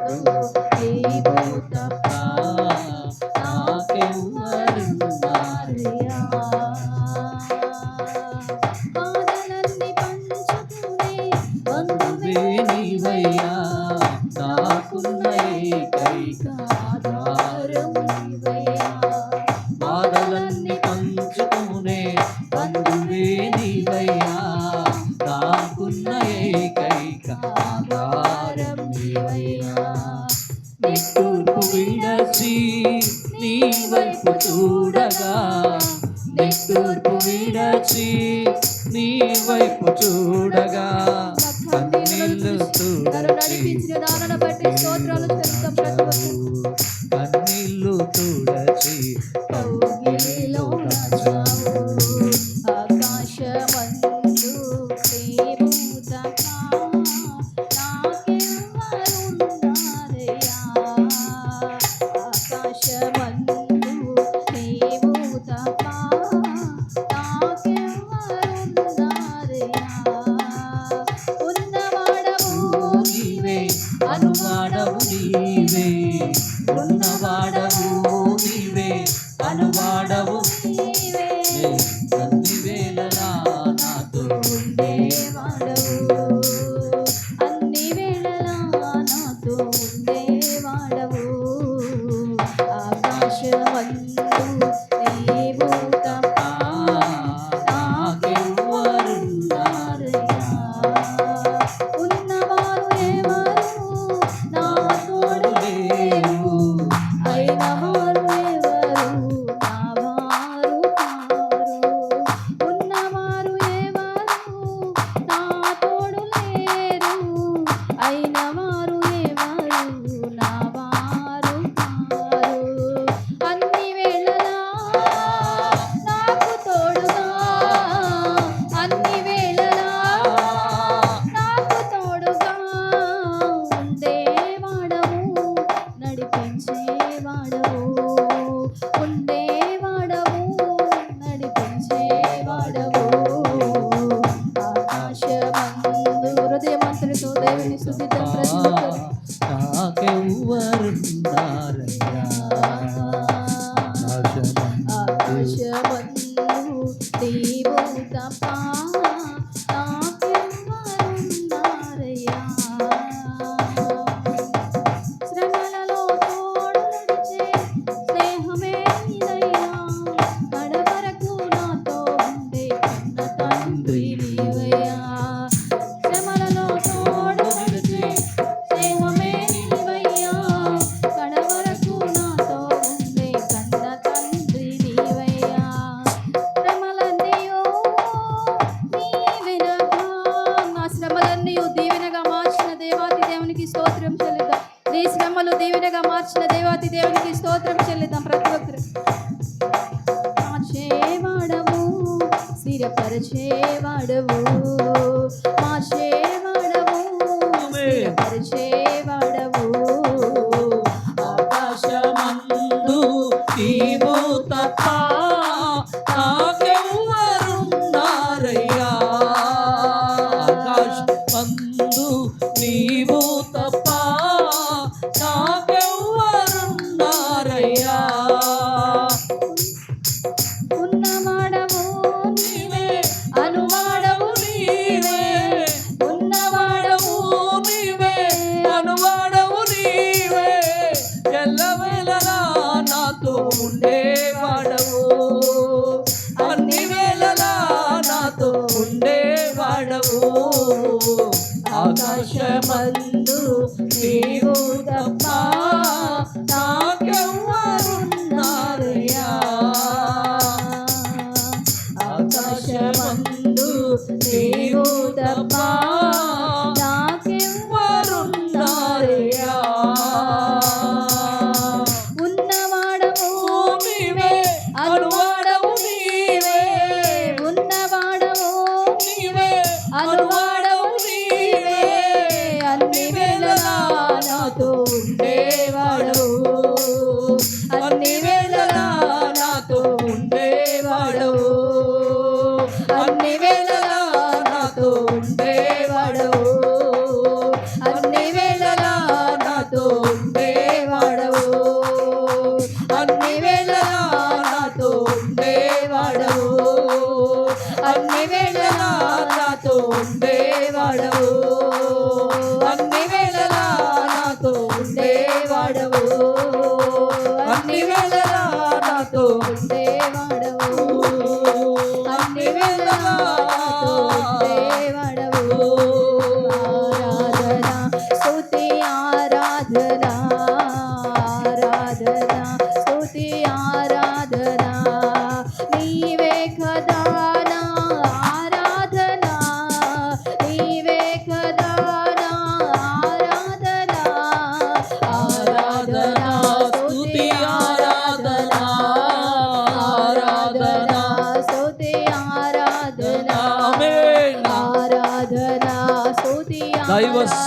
నీవు తప్ప నాకెవ్వరున్నారయ్యా. బాధలన్నీ పంచుకునే బంధువే నీవయ్యా, నాకున్న ఏకైక ఆధారం నీవయ్యా. బాధలన్నీ పంచుకునే బంధువే నీవయ్యా, నాకున్న ఏకైక ఆధారం నీవయ్యా. నిట్టూర్పు విడచి నీ వైపు చూడగా, నిట్టూర్పు విడచి నీ వైపు చూడగా, కన్నీళ్లు తుడచి కన్నీళ్లు తుడచి కౌగిలిలో దాచావు. ఆకాశమందు నీవు తప్ప నాకెవ్వరున్నారయ్యా. ఆకాశమందు నీవు తప్ప నాకెవ్వరున్నారయ్యా. ఉన్నవాడవు నీవే, అనువాడవు నీవే, ఉన్నవాడవు నీవే, అనువాడవు నీవే, అన్ని వేళలా నాతో ఉండేవాడవు, అన్ని వేళలా నాతో ఉండేవాడవు. ఆకాశమందు నీవు తప్ప నాకెవ్వరున్నారయ్యా. ఉన్నవారు ఎవరు నా తోడు లేరు, అయిన వారు ఎవరు నా వారు కారు. ఉన్నవారు ఎవరు నా తోడు లేరు, అయిన వారు ఎవరు నా వారు కారు. అన్ని వేళలా నాకు తోడుగా, అన్ని వేళలా నాకు తోడుగా ఉండేవాడవు, నడిపించేవాడవు, ఉండేవాడవు, నడిపించేవాడవు. ఆకాశమందు హృదయమంతటితో దేవుని స్తుతిద్దాం ప్రతి ఒక్కరు. నాకెవ్వరున్నారయ్యా. ఆకాశమందు నీవు తప్ప నాకెవ్వరున్నారయ్యా. శ్రమలలో తోడు నడిచే స్నేహమే నీదయ్యా, కడవరకు నాతో ఉండే కన్న తండ్రి నీవయ్యా. శ్రమలలో తోడు నడిచే స్నేహమే నీవయ్యా, కడవరకు నాతో ఉండే కన్న తండ్రి నీవయ్యా. శ్రమలన్నీయు దీవెనగా, నా శ్రమలన్నీయు దీవెనగా మార్చిన దేవాతి దేవునికి స్తోత్రం చెల్లిద్దాం. నీ శ్రమలు దీవెనగా మార్చిన దేవాతి దేవునికి స్తోత్రం చెల్లిద్దాం ప్రతి ఒక్కరు. మార్చేవాడవు, స్థిరపరిచేవాడవు, మార్చేవాడవు, స్థిరపరిచేవాడవు. ఆకాశమందు నీవు తప్ప నాకెవ్వరున్నారయ్యా. ఆకాశమందు నీవు తప్ప నాకెవ్వరున్నారయ్యా. ఉన్నవాడవు నీవే, అనువాడవు నీవే, ఉన్నవాడవు నీవే, అనువాడవు నీవే, ఎల్లవేళలా నాతో ఉండేవాడవు, అన్ని వేళలా నాతో ఉండేవాడవు. ఆకాశమందు నీవు తప్ప నాకెవ్వరున్నారయ్యా. ఆకాశమందు నీవు తప్ప నాకెవ్వరున్నారయ్యా. ఉన్నవాడవు నీవే, అనువాడవు నీవే, ఉన్నవాడవు నీవే, అనువాడవు నీవే, అన్ని వేళలా నాతో ఉండేవాడవు, అన్ని వేళలా నాతో ఉండేవాడవు, అన్ని వేళలా నాతో ఉండేవాడవు, అన్ని వేళలా నాతో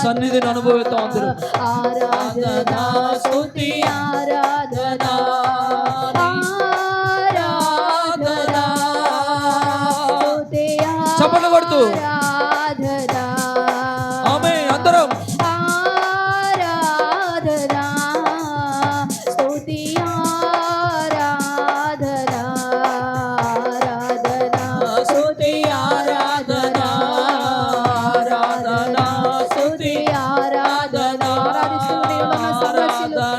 సన్నిధిని అనుభవిస్తాం అందరూ. ఆరాధన స్తుతి ఆరాధన ఆరాధన స్తుతి చప్పట్లు కొడుతూ ఆరాధన ఆమేన్ అందరం. ఆరాధన స్తుతి ఆరాధన ఆరాధన స్తుతి ఆరాధన ఆరాధన స్తుతి ఆరాధన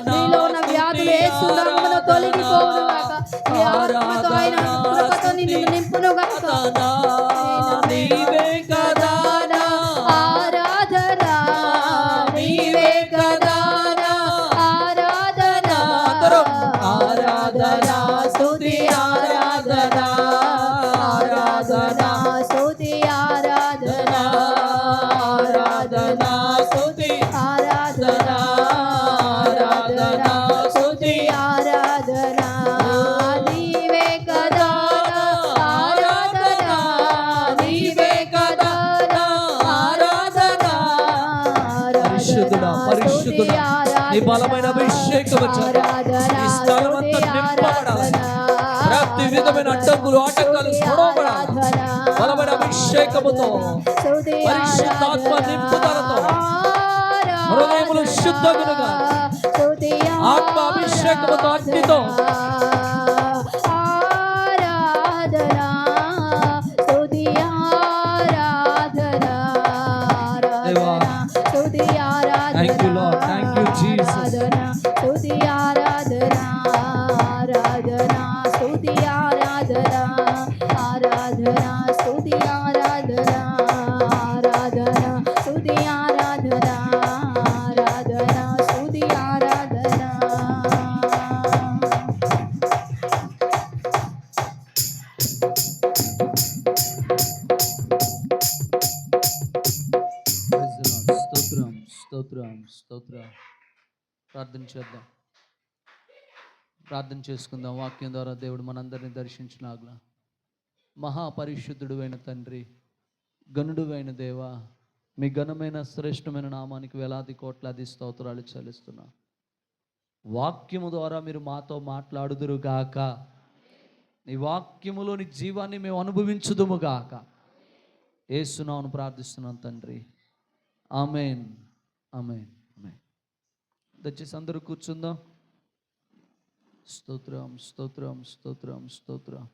నీలో ఉన్న వ్యాధులు యేసు నామమున తొలగిపోవును గాక. నీ ఆత్మతో ఆయన కృపతో నిన్ను నింపును గాక. నీవే కదా ఆరాధన నీవే కదా ఆరాధన అందరం. ఆరాధన స్తుతి ఆరాధన ఆరాధన స్తుతి ఆరాధన ఆరాధన స్తుతి ఆరాధన ఆరాధన స్తుతి ఆరాధన నీవే కదా ఆరాధన నీవే కదా ఆరాధన పరిశుద్ధుడా, పరిశుద్ధుడా, నీ బలమైన అభిషేకం వచ్చారు. ఈ స్థలం అంతా నింపబడాలి. ప్రతి విధమైన అడ్డంకులు ఆటంకాలు తొడవబడాలి. బలమైన అభిషేకముతో పరిశుద్ధాత్మ నింపుదలతో హృదయములు శుద్ధములుగా ఆత్మ అభిషేకముతో అగ్నితో ఆరాధన స్తుతి ఆరాధన దేవా. స్తుతి ఆరాధన Thank you, Lord. Thank you, Jesus. స్తుతి ఆరాధన ఆరాధన స్తుతి ఆరాధన ఆరాధన స్తుతి ఆరాధన ఆరాధన స్తుతి ఆరాధన ఆరాధన స్తుతి ఆరాధన. స్తోత్రం స్తోత్రం స్తోత్రం. ప్రార్థన చేద్దాం, ప్రార్థన చేసుకుందాం. వాక్యం ద్వారా దేవుడు మనందరినీ దర్శించినాగులా. మహాపరిశుద్ధుడు అయిన తండ్రి, గనుడు అయిన దేవ, మీ ఘనమైన శ్రేష్టమైన నామానికి వేలాది కోట్లాది స్తోత్రాలు చెల్లిస్తున్నా. వాక్యము ద్వారా మీరు మాతో మాట్లాడుదురుగాక. నీ వాక్యములోని జీవాన్ని మేము అనుభవించుదుముగాక. యేసునామమున ప్రార్థిస్తున్నాను తండ్రి, ఆమేన్ ఆమేన్ ఆమేన్. దయచేసి అందరూ కూర్చుందాం. స్తోత్రం స్తోత్రం స్తోత్రం స్తోత్రం.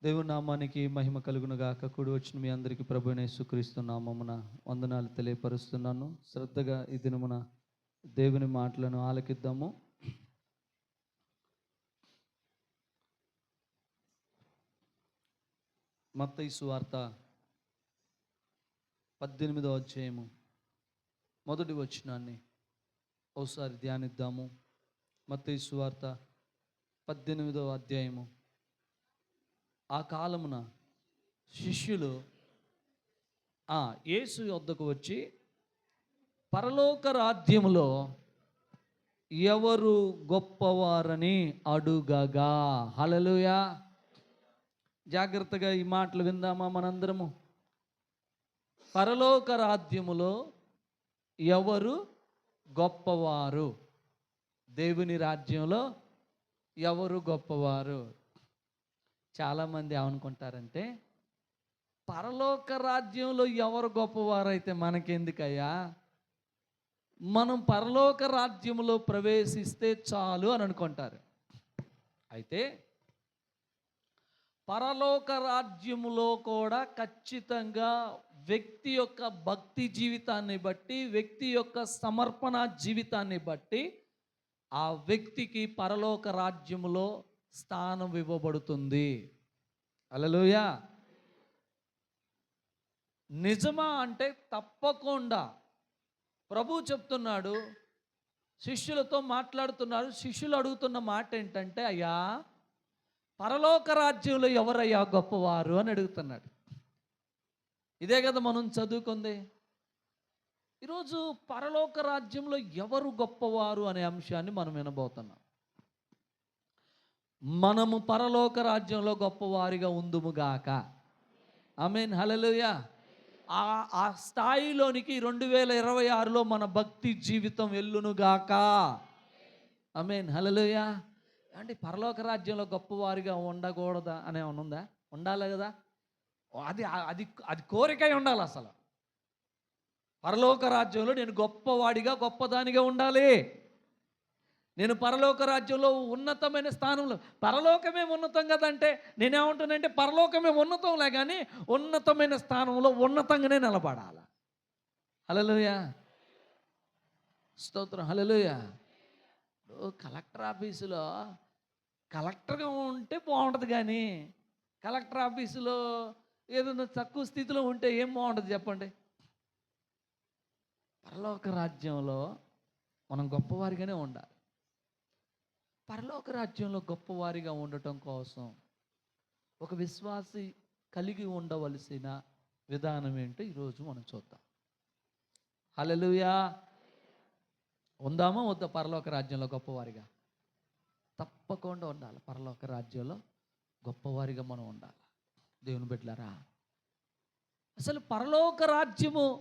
దేవుని నామానికి మహిమ కలుగును గాక. కూడి వచ్చిన మీ అందరికీ ప్రభువైన యేసుక్రీస్తు నామమున వందనాలు తెలియపరుస్తున్నాను. శ్రద్ధగా ఈ దినమున దేవుని మాటలను ఆలకిద్దాము. మత్తయి సువార్త 18వ అధ్యాయము మొదటి వచనాన్ని ఒకసారి ధ్యానిద్దాము. మత్తయి సువార్త 18వ అధ్యాయము. ఆ కాలమున శిష్యులు యేసు యొద్దకు వచ్చి, పరలోక రాజ్యములో ఎవరు గొప్పవారని అడుగగా. హల్లెలూయా. జాగ్రత్తగా ఈ మాటలు విందామా మనందరము. పరలోక రాజ్యములో ఎవరు గొప్పవారు? దేవుని రాజ్యంలో ఎవరు గొప్పవారు? చాలామంది ఏమనుకుంటారంటే, పరలోక రాజ్యంలో ఎవరు గొప్పవారైతే మనకెందుకయ్యా, మనం పరలోక రాజ్యంలో ప్రవేశిస్తే చాలు అని అనుకుంటారు. అయితే పరలోక రాజ్యములో కూడా ఖచ్చితంగా వ్యక్తి యొక్క భక్తి జీవితాన్ని బట్టి, వ్యక్తి యొక్క సమర్పణ జీవితాన్ని బట్టి ఆ వ్యక్తికి పరలోక రాజ్యములో స్థానం ఇవ్వబడుతుంది. హల్లెలూయా. నిజమా అంటే తప్పకుండా. ప్రభు చెప్తున్నాడు, శిష్యులతో మాట్లాడుతున్నారు. శిష్యులు అడుగుతున్న మాట ఏంటంటే, అయ్యా పరలోక రాజ్యంలో ఎవరయ్యా గొప్పవారు అని అడుగుతున్నాడు. ఇదే కదా మనం చదువుకుంది. ఈరోజు పరలోక రాజ్యంలో ఎవరు గొప్పవారు అనే అంశాన్ని మనం వినబోతున్నాం. మనము పరలోక రాజ్యంలో గొప్పవారిగా ఉందుముగాక. ఆమేన్. హల్లెలూయా. ఆ ఆ స్థాయిలోనికి 2026లో మన భక్తి జీవితం వెళ్ళునుగాక. ఆమేన్, హల్లెలూయా. అంటే పరలోక రాజ్యంలో గొప్పవారిగా ఉండకూడదా అని ఏమన్నా ఉందా? ఉండాలి కదా. అది అది అది కోరికై ఉండాలి అసలు. పరలోక రాజ్యంలో నేను గొప్పవాడిగా గొప్పదానిగా ఉండాలి. నేను పరలోక రాజ్యంలో ఉన్నతమైన స్థానంలో, పరలోకమే ఉన్నతం కదంటే నేనేమంటానంటే పరలోకమే ఉన్నతంలే కానీ ఉన్నతమైన స్థానంలో ఉన్నతంగానే నిలబడాలి. హల్లెలూయా, స్తోత్రం, హల్లెలూయా. కలెక్టర్ ఆఫీసులో కలెక్టర్గా ఉంటే బాగుంటుంది కానీ కలెక్టర్ ఆఫీసులో ఏదైనా తక్కువ స్థితిలో ఉంటే ఏం బాగుంటుంది చెప్పండి. పరలోక రాజ్యంలో మనం గొప్పవారిగానే ఉండాలి. పరలోక రాజ్యంలో గొప్పవారిగా ఉండటం కోసం ఒక విశ్వాసి కలిగి ఉండవలసిన విధానం ఏంటో ఈరోజు మనం చూద్దాం. హల్లెలూయా. ఉందామా వద్దా పరలోక రాజ్యంలో గొప్పవారిగా? తప్పకుండా ఉండాలి. పరలోక రాజ్యంలో గొప్పవారిగా మనం ఉండాలి. దేవుని బిడ్డలారా, అసలు పరలోక రాజ్యములో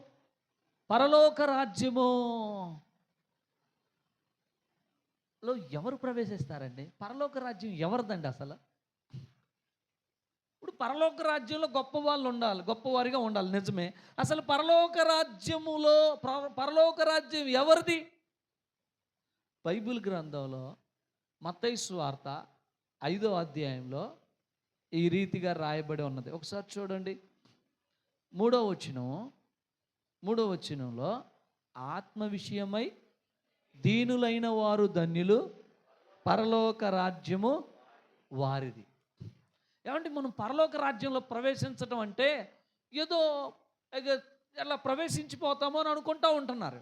ఎవరు ప్రవేశిస్తారండి? పరలోక రాజ్యం ఎవరిదండి అసలు? ఇప్పుడు పరలోక రాజ్యంలో గొప్ప వాళ్ళు ఉండాలి, గొప్పవారిగా ఉండాలి, నిజమే. అసలు పరలోక రాజ్యం ఎవరిది? బైబిల్ గ్రంథంలో మత్తయి సువార్త 5వ అధ్యాయంలో ఈ రీతిగా రాయబడి ఉన్నది. ఒకసారి చూడండి. 3వ వచనంలో ఆత్మ విషయమై దీనులైన వారు ధన్యులు, పరలోక రాజ్యము వారిది. ఏమంటే మనం పరలోక రాజ్యంలో ప్రవేశించడం అంటే ఏదో ఎలా ప్రవేశించిపోతామో అని అనుకుంటూ ఉంటున్నారు.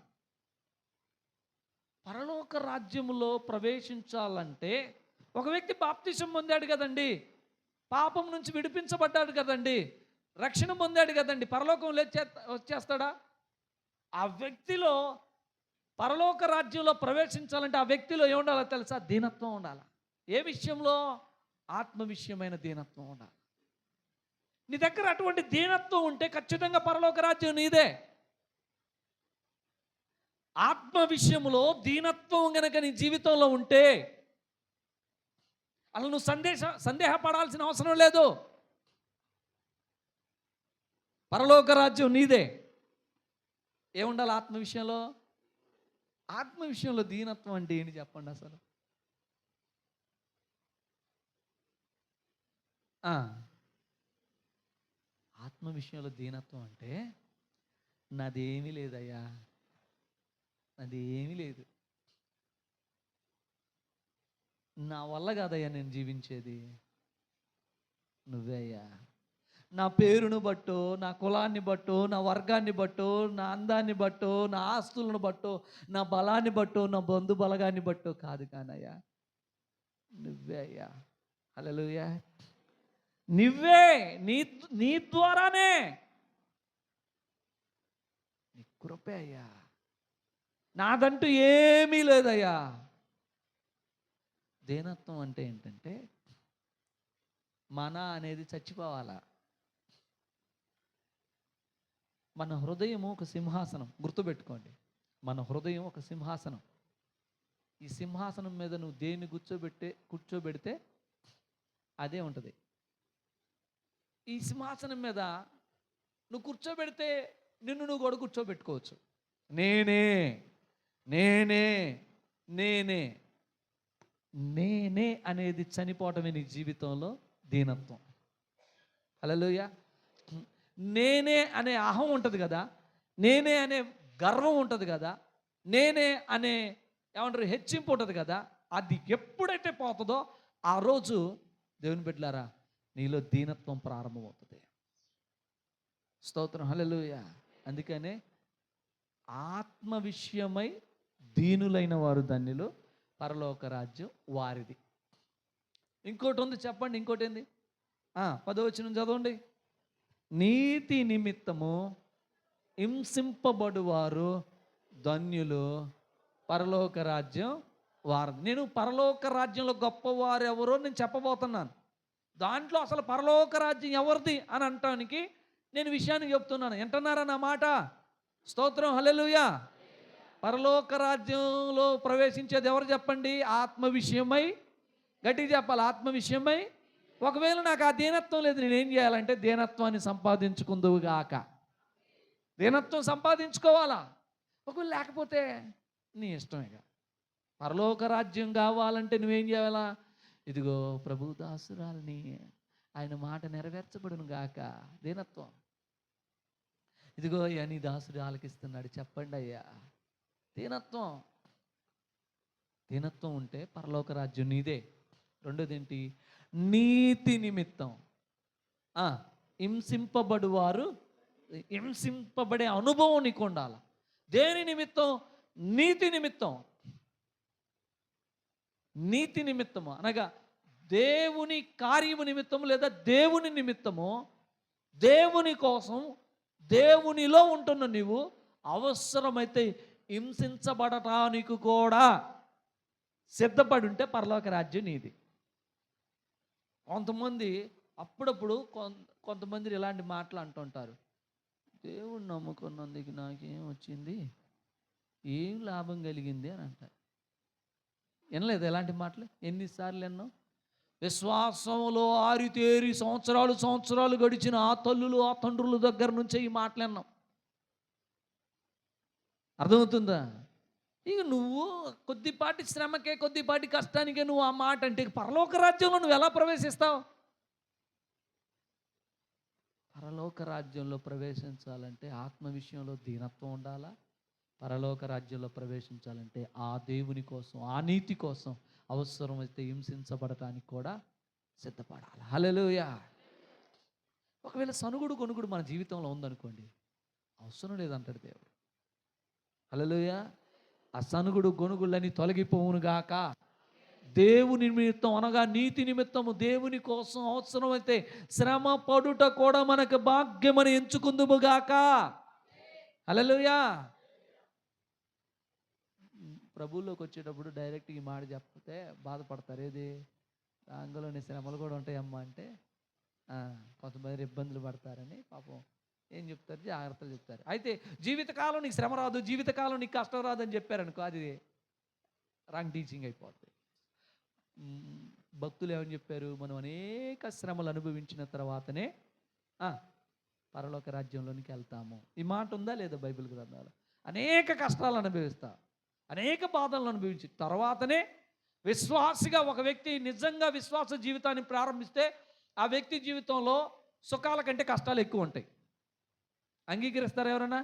పరలోక రాజ్యములో ప్రవేశించాలంటే ఒక వ్యక్తి బాప్తిసం పొందాడు కదండి, పాపం నుంచి విడిపించబడ్డాడు కదండి, రక్షణ పొందాడు కదండి, పరలోకం వచ్చేస్తాడా? ఆ వ్యక్తిలో పరలోక రాజ్యంలో ప్రవేశించాలంటే ఆ వ్యక్తిలో ఏముండాలో తెలుసా? దీనత్వం ఉండాలి. ఏ విషయంలో? ఆత్మ విషయమైన దీనత్వం ఉండాలి. నీ దగ్గర అటువంటి దీనత్వం ఉంటే ఖచ్చితంగా పరలోక రాజ్యం నీదే. ఆత్మ విషయంలో దీనత్వం గనక నీ జీవితంలో ఉంటే అలా నువ్వు సందేహపడాల్సిన అవసరం లేదు. పరలోక రాజ్యం నీదే. ఏముండాలి ఆత్మ విషయంలో? ఆత్మ విషయంలో దీనత్వం అంటే ఏంటి చెప్పండి అసలు? ఆత్మ విషయంలో దీనత్వం అంటే నాదేమీ లేదయ్యా, నాదేమీ లేదు, నా వల్ల కాదయ్యా నేను జీవించేది, నువ్వే అయ్యా. నా పేరును బట్టో, నా కులాన్ని బట్టో, నా వర్గాన్ని బట్టో, నా అందాన్ని బట్టో, నా ఆస్తులను బట్టో, నా బలాన్ని బట్టో, నా బంధు బలగాన్ని బట్టో కాదు కానయ్యా, నువ్వే అయ్యా. హల్లెలూయా. నువ్వే, నీ ద్వారానే, నీ కృపే అయ్యా, నాదంటూ ఏమీ లేదయ్యా. దీనత్వం అంటే ఏంటంటే మన అనేది చచ్చిపోవాలా. మన హృదయం ఒక సింహాసనం, గుర్తుపెట్టుకోండి. మన హృదయం ఒక సింహాసనం. ఈ సింహాసనం మీద నువ్వు దేన్ని కూర్చోబెడితే అదే ఉంటుంది. ఈ సింహాసనం మీద నువ్వు కూర్చోబెడితే నిన్ను నువ్వు కూడా కూర్చోబెట్టుకోవచ్చు. నేనే నేనే నేనే నేనే అనేది చనిపోవటమే నీ జీవితంలో దీనత్వం. హల్లెలూయా. నేనే అనే అహం ఉంటుంది కదా, నేనే అనే గర్వం ఉంటుంది కదా, నేనే అనే ఏమంటారు హెచ్చింపు ఉంటుంది కదా, అది ఎప్పుడైతే పోతుందో ఆ రోజు దేవుని బిడ్డలారా నీలో దీనత్వం ప్రారంభమవుతుంది. స్తోత్రం, హల్లెలూయా. అందుకనే ఆత్మ విషయమై దీనులైన వారు ధన్యులు, పరలోక రాజ్యం వారిది. ఇంకోటి ఉంది చెప్పండి, ఇంకోటి ఏంది? 10వ వచనం చదవండి. నీతి నిమిత్తము హింసింపబడువారు ధన్యులు, పరలోక రాజ్యం వారిది. నేను పరలోక రాజ్యంలో గొప్పవారు ఎవరో నేను చెప్పబోతున్నాను. దాంట్లో అసలు పరలోక రాజ్యం ఎవరిది అని అంటానికి నేను విషయాన్ని చెప్తున్నాను, వింటున్నారా నా మాట? స్తోత్రం, హల్లెలూయా. పరలోక రాజ్యంలో ప్రవేశించేది ఎవరు చెప్పండి? ఆత్మ విషయమై. గట్టిగా చెప్పాలి, ఆత్మ విషయమై. ఒకవేళ నాకు ఆ దీనత్వం లేదు, నేనేం చేయాలంటే దీనత్వాన్ని సంపాదించుకుందువుగాక. దీనత్వం సంపాదించుకోవాలా. ఒకవేళ లేకపోతే నీ ఇష్టమేగా. పరలోక రాజ్యం కావాలంటే నువ్వేం చేయాలా? ఇదిగో ప్రభు దాసురాల్ని, ఆయన మాట నెరవేర్చబడును గాక. దీనత్వం. ఇదిగో అయ్యా నీ దాసుడు ఆలకిస్తున్నాడు, చెప్పండి అయ్యా. దీనత్వం. దీనత్వం ఉంటే పరలోక రాజ్యం నీదే. రెండోది ఏంటి? నీతి నిమిత్తం హింసింపబడువారు, హింసింపబడే అనుభవం నీకు ఉండాలి. దేని నిమిత్తం? నీతి నిమిత్తం. నీతి నిమిత్తము అనగా దేవుని కార్యము నిమిత్తము, లేదా దేవుని నిమిత్తము, దేవుని కోసం, దేవునిలో ఉంటున్న నీవు అవసరమైతే హింసించబడటానికి కూడా సిద్ధపడి ఉంటే పరలోక రాజ్యం నీది. కొంతమంది అప్పుడప్పుడు కొంతమంది ఇలాంటి మాటలు అంటుంటారు, దేవుడు నమ్ముకున్నందుకు నాకేం వచ్చింది, ఏం లాభం కలిగింది అని అంటారు. వినలేదు ఎలాంటి మాటలు? ఎన్నిసార్లు ఎన్నో. విశ్వాసంలో ఆరితేరి సంవత్సరాలు గడిచిన ఆ తల్లులు ఆ తండ్రుల దగ్గర నుంచే ఈ మాటలు విన్నాం. అర్థమవుతుందా? ఇక నువ్వు కొద్దిపాటి శ్రమకే, కొద్దిపాటి కష్టానికే నువ్వు ఆ మాట అంటే పరలోక రాజ్యంలో నువ్వు ఎలా ప్రవేశిస్తావు? పరలోక రాజ్యంలో ప్రవేశించాలంటే ఆత్మ విషయంలో దీనత్వం ఉండాలా. పరలోక రాజ్యంలో ప్రవేశించాలంటే ఆ దేవుని కోసం, ఆ నీతి కోసం అవసరమైతే హింసించబడటానికి కూడా సిద్ధపడాలి. హల్లెలూయా. ఒకవేళ సనుగుడు గొనుగుడు మన జీవితంలో ఉందనుకోండి, అవసరం లేదంటాడు దేవుడు. హల్లెలూయా. ఆ సనుగుడు గొనుగుళ్ళని తొలగిపోవునుగాక. దేవుని నిమిత్తం అనగా నీతి నిమిత్తము, దేవుని కోసం అవసరమైతే శ్రమ పడుట కూడా మనకు భాగ్యమని ఎంచుకుందుముగాక. హల్లెలూయా. ప్రభువులోకి వచ్చేటప్పుడు డైరెక్ట్ ఈ మాట చెప్తే బాధపడతారు. ఏది? దాంట్లోని శ్రమలు కూడా ఉంటాయమ్మా అంటే కొంతమంది ఇబ్బందులు పడతారని పాపం ఏం చెప్తారు? జాగ్రత్తలు చెప్తారు. అయితే జీవితకాలం నీకు శ్రమ రాదు, జీవితకాలం నీకు కష్టం రాదు అని చెప్పారనుకో, అది రాంగ్ టీచింగ్ అయిపోతుంది. భక్తులు ఏమని చెప్పారు? మనం అనేక శ్రమలు అనుభవించిన తర్వాతనే పరలోక రాజ్యంలోనికి వెళ్తాము. ఈ మాట ఉందా లేదా బైబిల్ గ్రంథాలు? అనేక కష్టాలు అనుభవిస్తా, అనేక బాధలను అనుభవించి తర్వాతనే విశ్వాసిగా ఒక వ్యక్తి నిజంగా విశ్వాస జీవితాన్ని ప్రారంభిస్తే ఆ వ్యక్తి జీవితంలో సుఖాల కంటే కష్టాలు ఎక్కువ ఉంటాయి. అంగీకరిస్తారా ఎవరన్నా?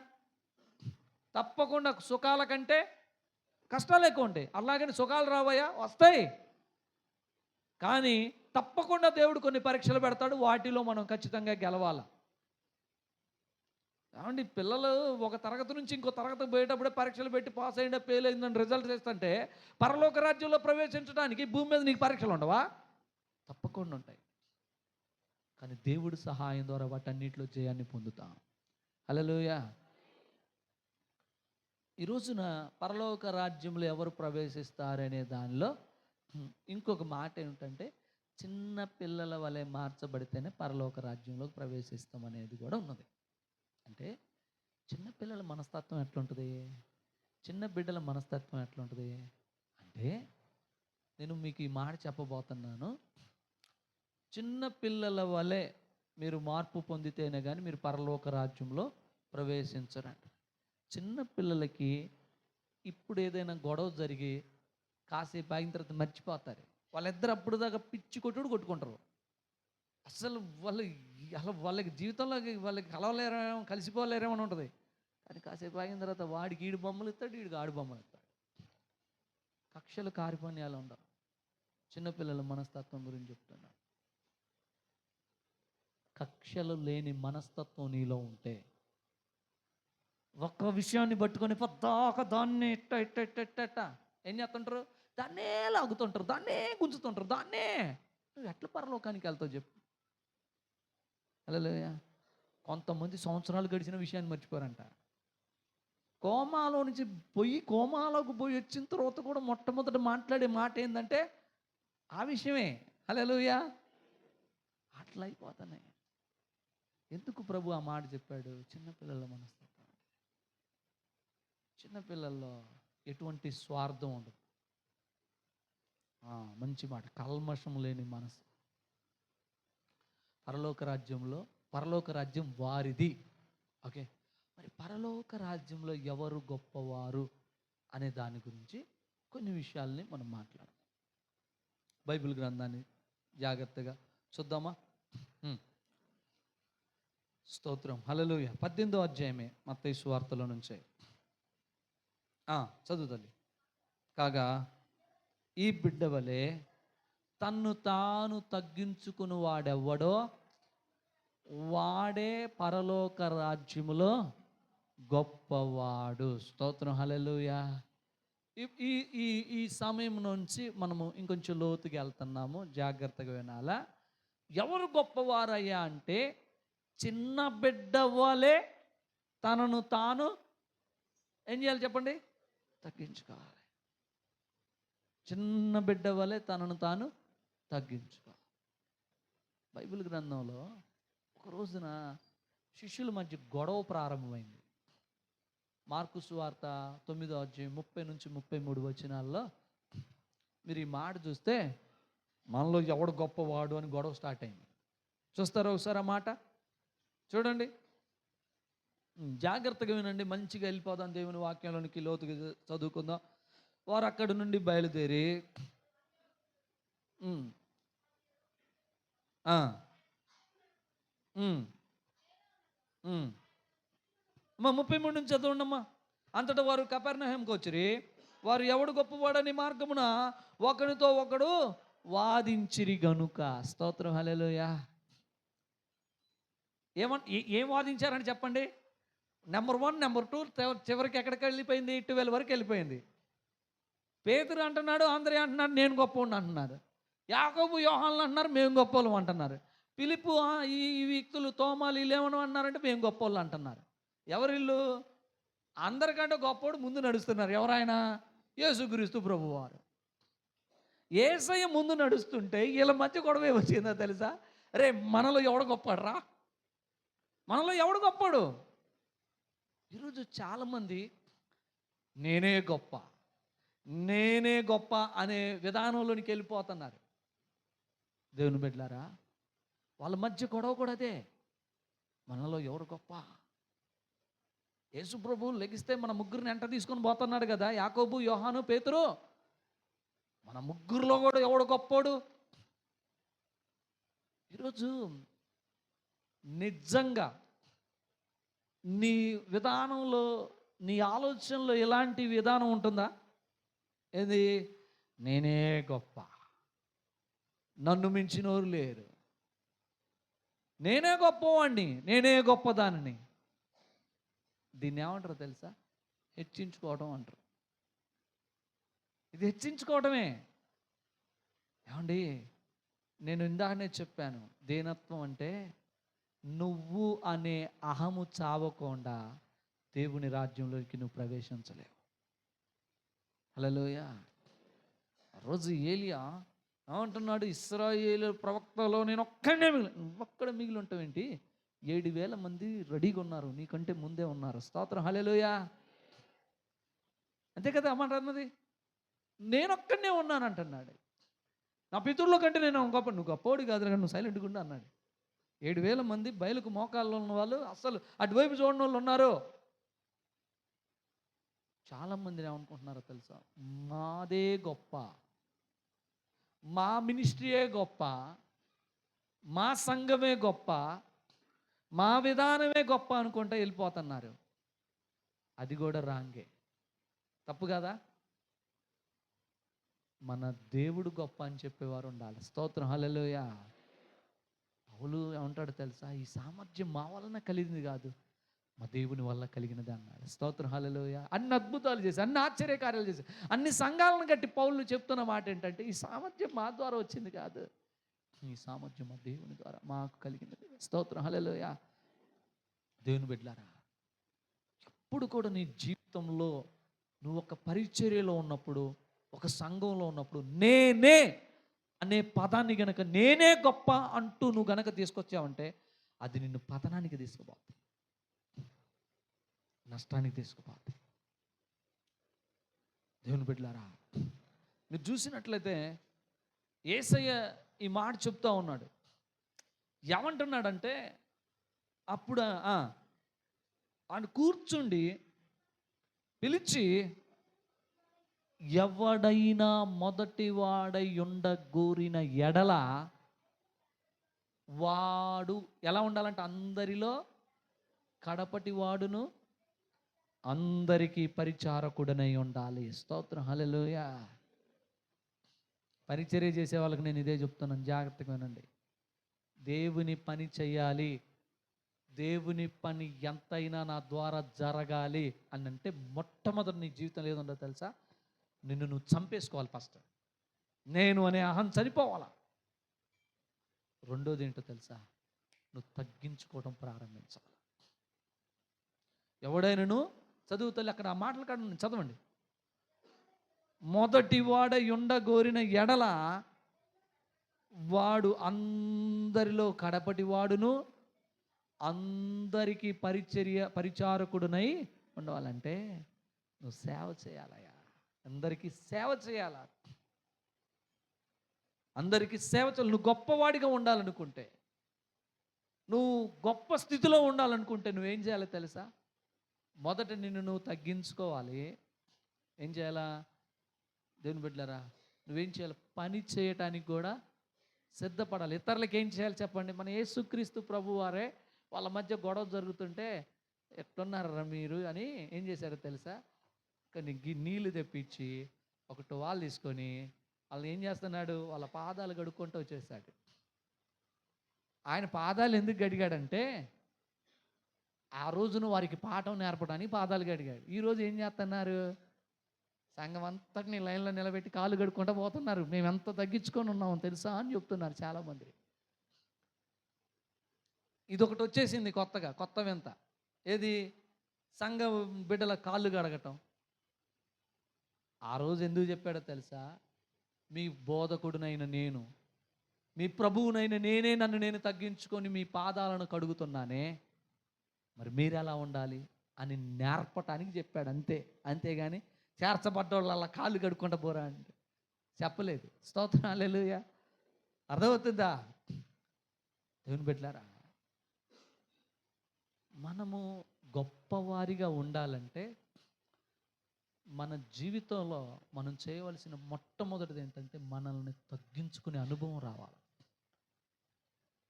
తప్పకుండా సుఖాల కంటే కష్టాలు ఎక్కువ ఉంటాయి. అలాగని సుఖాలు రావయ్యా, వస్తాయి. కానీ తప్పకుండా దేవుడు కొన్ని పరీక్షలు పెడతాడు, వాటిలో మనం ఖచ్చితంగా గెలవాలి. ఏమండి, పిల్లలు ఒక తరగతి నుంచి ఇంకో తరగతి పోయేటప్పుడే పరీక్షలు పెట్టి పాస్ అయ్యిందా ఫెయిల్ అయిందని రిజల్ట్ చేస్తుంటే పరలోక రాజ్యంలో ప్రవేశించడానికి భూమి మీద నీకు పరీక్షలు ఉండవా? తప్పకుండా ఉంటాయి. కానీ దేవుడి సహాయం ద్వారా వాటన్నిటిలో జయాన్ని పొందుతాం. హల్లెలూయా. ఈ రోజున పరలోక రాజ్యంలో ఎవరు ప్రవేశిస్తారనే దానిలో ఇంకొక మాట ఏమిటంటే, చిన్న పిల్లల వలె మార్చబడితేనే పరలోక రాజ్యంలోకి ప్రవేశిస్తాం అనేది కూడా ఉన్నది. అంటే చిన్నపిల్లల మనస్తత్వం ఎట్లుంటుంది, చిన్న బిడ్డల మనస్తత్వం ఎట్లుంటుంది అంటే, నేను మీకు ఈ మాట చెప్పబోతున్నాను. చిన్న పిల్లల వలె మీరు మార్పు పొందితేనే కానీ మీరు పరలోక రాజ్యంలో ప్రవేశించరంట. చిన్న పిల్లలకి ఇప్పుడు ఏదైనా గొడవ జరిగి కాసేపు ఆగిన తర్వాత మర్చిపోతారు. వాళ్ళిద్దరు అప్పుడు దాకా పిచ్చి కొట్టుకుంటారు. అసలు వాళ్ళకి జీవితంలో వాళ్ళకి కలవలేరేమో, కలిసిపోలేరేమో అని ఉంటుంది. కానీ కాసేపు ఆగిన తర్వాత వాడికి ఈడు బొమ్మలు ఇస్తాడు, వీడికి ఆడు బొమ్మలు ఇస్తాడు. కక్షలు కార్యపణ్యాలు ఉండవు. చిన్నపిల్లల మనస్తత్వం గురించి చెప్తున్నా. కక్షలు లేని మనస్తత్వం నీలో ఉంటే ఒక్క విషయాన్ని పట్టుకొని పద్దాక దాన్ని ఇట్ట ఏం చేస్తుంటారు? దాన్నే లాగుతుంటారు, దాన్నే గుంజుతుంటారు, దాన్నే. నువ్వు ఎట్లా పరలోకానికి వెళ్తావు చెప్పు? హల్లెలూయా. కొంతమంది సంవత్సరాలు గడిచిన విషయాన్ని మర్చిపోరంట. కోమాలోకి పోయి వచ్చిన తర్వాత కూడా మొట్టమొదటి మాట్లాడే మాట ఏంటంటే ఆ విషయమే. హల్లెలూయా. అట్లా అయిపోతున్నాయి. ఎందుకు ప్రభు ఆ మాట చెప్పాడు? చిన్నపిల్లల మనస్తత్వం. చిన్నపిల్లల్లో ఎటువంటి స్వార్థం ఉండదు. మంచి మాట, కల్మషం లేని మనసు. పరలోక రాజ్యం వారిది. ఓకే, మరి పరలోక రాజ్యంలో ఎవరు గొప్పవారు అనే దాని గురించి కొన్ని విషయాల్ని మనం మాట్లాడదాం. బైబిల్ గ్రంథాన్ని జాగ్రత్తగా చూద్దామా? స్తోత్రం, హల్లెలూయా. 18వ అధ్యాయమే మత్తయి సువార్తలో నుంచే చదువుతుంది. కాగా ఈ బిడ్డ వలె తన్ను తాను తగ్గించుకుని వాడెవ్వడో వాడే పరలోక రాజ్యములో గొప్పవాడు. స్తోత్రం, హల్లెలూయా. ఈ ఈ ఈ సమయం నుంచి మనము ఇంకొంచెం లోతుకి వెళ్తున్నాము, జాగ్రత్తగా వినాలా. ఎవరు గొప్పవారయ్యా అంటే, చిన్న బిడ్డ వలె తనను తాను ఏం చేయాలి చెప్పండి? తగ్గించుకోవాలి. చిన్న బిడ్డ వలె తనను తాను తగ్గించుకోవాలి. బైబిల్ గ్రంథంలో ఒక రోజున శిష్యుల మధ్య గొడవ ప్రారంభమైంది. మార్కు సువార్త 9వ అధ్యాయం 30 నుంచి 33 వచనాల్లో మీరు ఈ మాట చూస్తే, మనలో ఎవడు గొప్పవాడు అని గొడవ స్టార్ట్ అయింది. చూస్తారా ఒకసారి ఆ మాట? చూడండి, జాగ్రత్తగా వినండి, మంచిగా వెళ్ళిపోదాం దేవుని వాక్యంలోనికి, లోతుగా చదువుకుందాం. వారు అక్కడి నుండి బయలుదేరి 33 నుంచి చదవండమ్మా. అంతటా వారు కపెర్నహూముకు వచ్చిరి. వారు ఎవడు గొప్పవాడని మార్గమున ఒకరితో ఒకడు వాదించిరి గనుక. స్తోత్రం, హల్లెలూయా. ఏం వాదించారని చెప్పండి? నెంబర్ 1, నెంబర్ 2, చివరికి ఎక్కడికి వెళ్ళిపోయింది? 12 వరకు వెళ్ళిపోయింది. పేతురు అంటున్నాడు, ఆంద్రెయ అంటున్నాడు నేను గొప్పవాడిని అంటున్నారు. యాకోబు, యోహాన్లు అంటున్నారు మేము గొప్పవాళ్ళం అంటున్నారు. ఫిలిప్పు, ఈ వ్యక్తులు తోమాలు వీళ్ళేమని అన్నారంటే మేము గొప్పవాళ్ళు అంటున్నారు. ఎవరిల్లు? అందరికంటే గొప్పవాడు ముందు నడుస్తున్నారు. ఎవరైనా? యేసుక్రీస్తు ప్రభువారు. యేసయ్య ముందు నడుస్తుంటే వీళ్ళ మధ్య గొడవ వచ్చిందో తెలుసా? రే, మనలో ఎవడు గొప్పడు రా, మనలో ఎవడు గొప్పడు? ఈరోజు చాలామంది నేనే గొప్ప అనే విధానంలోనికి వెళ్ళిపోతున్నారు. దేవుని బిడ్డలారా, వాళ్ళ మధ్య గొడవ కూడా అదే. మనలో ఎవరు గొప్ప? యేసు ప్రభువు లెగిస్తే మన ముగ్గురిని ఎంట తీసుకొని పోతున్నాడు కదా, యాకోబు, యోహాను, పేతురు. మన ముగ్గురులో కూడా ఎవడు గొప్పోడు? ఈరోజు నిజంగా నీ విధానంలో, నీ ఆలోచనలో ఇలాంటి విధానం ఉంటుందా? ఏది? నేనే గొప్ప, నన్ను మించినోరు లేరు, నేనే గొప్పవాణ్ణి, నేనే గొప్పదానిని. దీన్ని ఏమంటారు తెలుసా? హెచ్చించుకోవడం అంటారు. ఇది హెచ్చించుకోవడమే. ఏమండి, నేను ఇందాకనే చెప్పాను, దీనత్వం అంటే నువ్వు అనే అహము చావకుండా దేవుని రాజ్యంలోకి నువ్వు ప్రవేశించలేవు. హల్లెలూయా. రోజు ఏలియా ఏమంటున్నాడు? ఇశ్రాయేలు ప్రవక్తలో నేను ఒక్కడే మిగిలి ఉంటావేంటి? 7,000 మంది రెడీగా ఉన్నారు, నీకంటే ముందే ఉన్నారు. స్తోత్రం, హల్లెలూయా. అంతే కదా అమ్మాట అన్నది? నేనొక్కడనే ఉన్నాను అంటున్నాడు. నా పితరుల కంటే నేను గొప్ప. నువ్వు గొప్పవాడు కాదు, నువ్వు సైలెంట్గా ఉండు అన్నాడు. 7,000 మంది బయలుకు మోకాల్లో ఉన్న వాళ్ళు, అసలు అటువైపు చూడని వాళ్ళు ఉన్నారు. చాలామంది ఏమనుకుంటున్నారో తెలుసా? మాదే గొప్ప, మా మినిస్ట్రీయే గొప్ప, మా సంఘమే గొప్ప, మా విధానమే గొప్ప అనుకుంటా వెళ్ళిపోతున్నారు. అది కూడా రాంగే, తప్పు కదా? మన దేవుడు గొప్ప అని చెప్పేవారు ఉండాలి. స్తోత్రం, హల్లెలూయా. పౌలు ఏమంటాడు తెలుసా? ఈ సామర్థ్యం మా వలన కలిగింది కాదు, మా దేవుని వల్ల కలిగినది అన్నాడు. స్తోత్రం, హల్లెలూయా. అన్ని అద్భుతాలు చేసి, అన్ని ఆశ్చర్యకార్యాలు చేసి, అన్ని సంఘాలను కట్టి పౌలు చెప్తున్న మాట ఏంటంటే, ఈ సామర్థ్యం మా ద్వారా వచ్చింది కాదు, ఈ సామర్థ్యం మా దేవుని ద్వారా మాకు కలిగినది. స్తోత్రం, హల్లెలూయా. దేవుని బిడ్డలారా, ఎప్పుడు కూడా నీ జీవితంలో నువ్వు ఒక పరిచర్యలో ఉన్నప్పుడు, ఒక సంఘంలో ఉన్నప్పుడు, నేనే అనే పదాన్ని గనక, నేనే గొప్ప అంటూ నువ్వు గనక తీసుకొచ్చావంటే, అది నిన్ను పతనానికి తీసుకుపోతుంది, నష్టానికి తీసుకుపోతుంది. దేవుని బిడ్డలారా, మీరు చూసినట్లయితే యేసయ్య ఈ మాట చెప్తా ఉన్నాడు. ఏమంటున్నాడంటే, అప్పుడు ఆయన కూర్చుండి పిలిచి, ఎవడైనా మొదటి వాడై ఉండగోరిన ఎడల వాడు ఎలా ఉండాలంటే అందరిలో కడపటి వాడును, అందరికీ పరిచారకుడనై ఉండాలి. స్తోత్రం, హల్లెలూయా. పరిచర్య చేసే వాళ్ళకి నేను ఇదే చెప్తున్నాను, జాగ్రత్తగా వినండి. దేవుని పని చేయాలి, దేవుని పని ఎంతైనా నా ద్వారా జరగాలి అని అంటే మొట్టమొదటి నీ జీవితంలో ఏదుండో తెలుసా? నిన్ను నువ్వు చంపేసుకోవాలి. ఫస్ట్ నేను అనే అహం చనిపోవాలా. రెండోది ఏంటో తెలుసా? నువ్వు తగ్గించుకోవడం ప్రారంభించాలి. ఎవడైనాను చదువుతలే, అక్కడ ఆ మాటలు కాడ చదవండి. మొదటి వాడై ఉండగోరిన ఎడల వాడు అందరిలో కడపటి వాడును, అందరికీ పరిచారకుడునై ఉండవాలంటే నువ్వు సేవ చేయాలయ్యా. అందరికీ సేవ చేయాలా, అందరికీ సేవ చేయాలి. నువ్వు గొప్పవాడిగా ఉండాలనుకుంటే, నువ్వు గొప్ప స్థితిలో ఉండాలనుకుంటే నువ్వేం చేయాలో తెలుసా? మొదట నిన్ను నువ్వు తగ్గించుకోవాలి. ఏం చేయాలా? దేవుని బిడ్డలారా, నువ్వేం చేయాలి? పని చేయటానికి కూడా సిద్ధపడాలి. ఇతరులకు ఏం చేయాలి చెప్పండి? మన యేసుక్రీస్తు ప్రభు వారే వాళ్ళ మధ్య గొడవ జరుగుతుంటే, ఎట్లున్నారా మీరు అని ఏం చేశారో తెలుసా? కానీ నీళ్లు తెప్పించి ఒక టువాల్ తీసుకొని వాళ్ళని ఏం చేస్తున్నాడు? వాళ్ళ పాదాలు గడుక్కుంటూ వచ్చేసాడు. ఆయన పాదాలు ఎందుకు గడిగాడంటే, ఆ రోజున వారికి పాఠం నేర్పడానికి పాదాలు గడిగాడు. ఈరోజు ఏం చేస్తున్నారు? సంఘం అంతటిని లైన్లో నిలబెట్టి కాళ్ళు గడుక్కుంటూ పోతున్నారు. మేము ఎంత తగ్గించుకొని ఉన్నామో తెలుసా అని చెప్తున్నారు చాలామంది. ఇదొకటి వచ్చేసింది కొత్తగా, కొత్త వింత. ఏది? సంఘ బిడ్డల కాళ్ళు గడగటం. ఆ రోజు ఎందుకు చెప్పాడో తెలుసా? మీ బోధకుడునైన నేను, మీ ప్రభువునైన నేనే నన్ను నేను తగ్గించుకొని మీ పాదాలను కడుగుతున్నానే, మరి మీరు ఎలా ఉండాలి అని నేర్పటానికి చెప్పాడు. అంతేగాని చేర్చబడ్డోళ్ళు అలా కాళ్ళు కడుక్కుంటూ పోరా అంటే చెప్పలేదు. స్తోత్రం, హల్లెలూయా. అర్థమవుతుందా? దేవుని బిడ్డలారా, మనము గొప్పవారిగా ఉండాలంటే మన జీవితంలో మనం చేయవలసిన మొట్టమొదటిది ఏంటంటే మనల్ని తగ్గించుకునే అనుభవం రావాలి.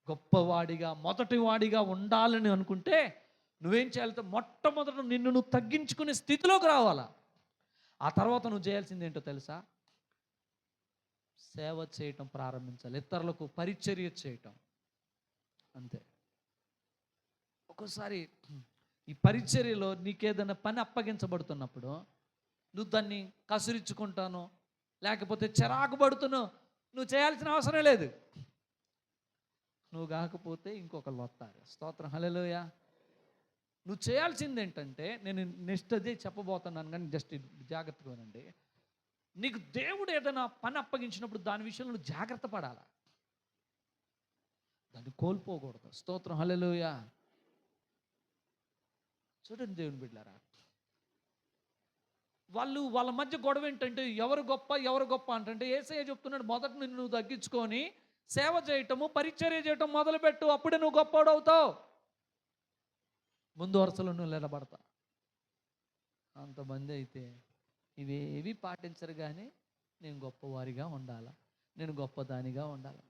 గొప్పవాడిగా మొదటివాడిగా ఉండాలని అనుకుంటే నువ్వేం చేయాలంటే మొట్టమొదట నిన్ను నువ్వు తగ్గించుకునే స్థితిలోకి రావాలా. ఆ తర్వాత నువ్వు చేయాల్సింది ఏంటో తెలుసా? సేవ చేయటం ప్రారంభించాలి, ఇతరులకు పరిచర్య చేయటం. అంతే. ఒక్కోసారి ఈ పరిచర్యలో నీకేదైనా పని అప్పగించబడుతున్నప్పుడు నువ్వు దాన్ని కసురించుకుంటాను, లేకపోతే చిరాకు పడుతును, నువ్వు చేయాల్సిన అవసరం లేదు. నువ్వు కాకపోతే ఇంకొకరు వస్తారు. స్తోత్రం, హల్లెలూయా. నువ్వు చేయాల్సింది ఏంటంటే, నేను నెక్స్ట్ అదే చెప్పబోతున్నాను కానీ జస్ట్ జాగ్రత్తగా వినండి. నీకు దేవుడు ఏదైనా పని అప్పగించినప్పుడు దాని విషయంలో నువ్వు జాగ్రత్త పడాలా, దాన్ని కోల్పోకూడదు. స్తోత్రం, హల్లెలూయా. చూడండి దేవుని బిడ్డలారా, వాళ్ళ మధ్య గొడవ ఏంటంటే ఎవరు గొప్ప అంటే యేసయ్య చెప్తున్నాడు, మొదట నిన్ను నువ్వు తగ్గించుకొని సేవ చేయటము, పరిచర్య చేయటం మొదలుపెట్టు, అప్పుడే నువ్వు గొప్పవాడు అవుతావు. ముందు వరుసలో నువ్వు నిలబడతా. అంతమంది అయితే ఇవేవి పాటించరు, కానీ నేను గొప్పవారిగా ఉండాలా, నేను గొప్పదానిగా ఉండాలి,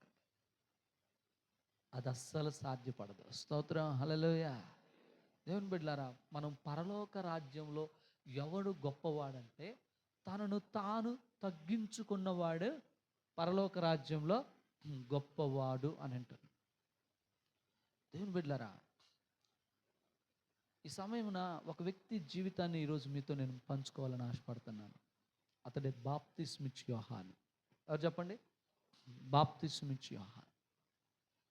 అది అస్సలు సాధ్యపడదు. స్తోత్రం, హల్లెలూయా. దేవుని బిడ్డలారా, మనం పరలోక రాజ్యంలో ఎవడు గొప్పవాడంటే తనను తాను తగ్గించుకున్నవాడు పరలోక రాజ్యంలో గొప్పవాడు అని అంటారు. దేవుని బిడ్డలారా, ఈ సమయమున ఒక వ్యక్తి జీవితాన్ని ఈరోజు మీతో నేను పంచుకోవాలని ఆశపడుతున్నాను. అతడే బాప్తిస్మిచ్చు యోహాను. ఎవరు చెప్పండి? బాప్తిస్మిచ్చు యోహాను.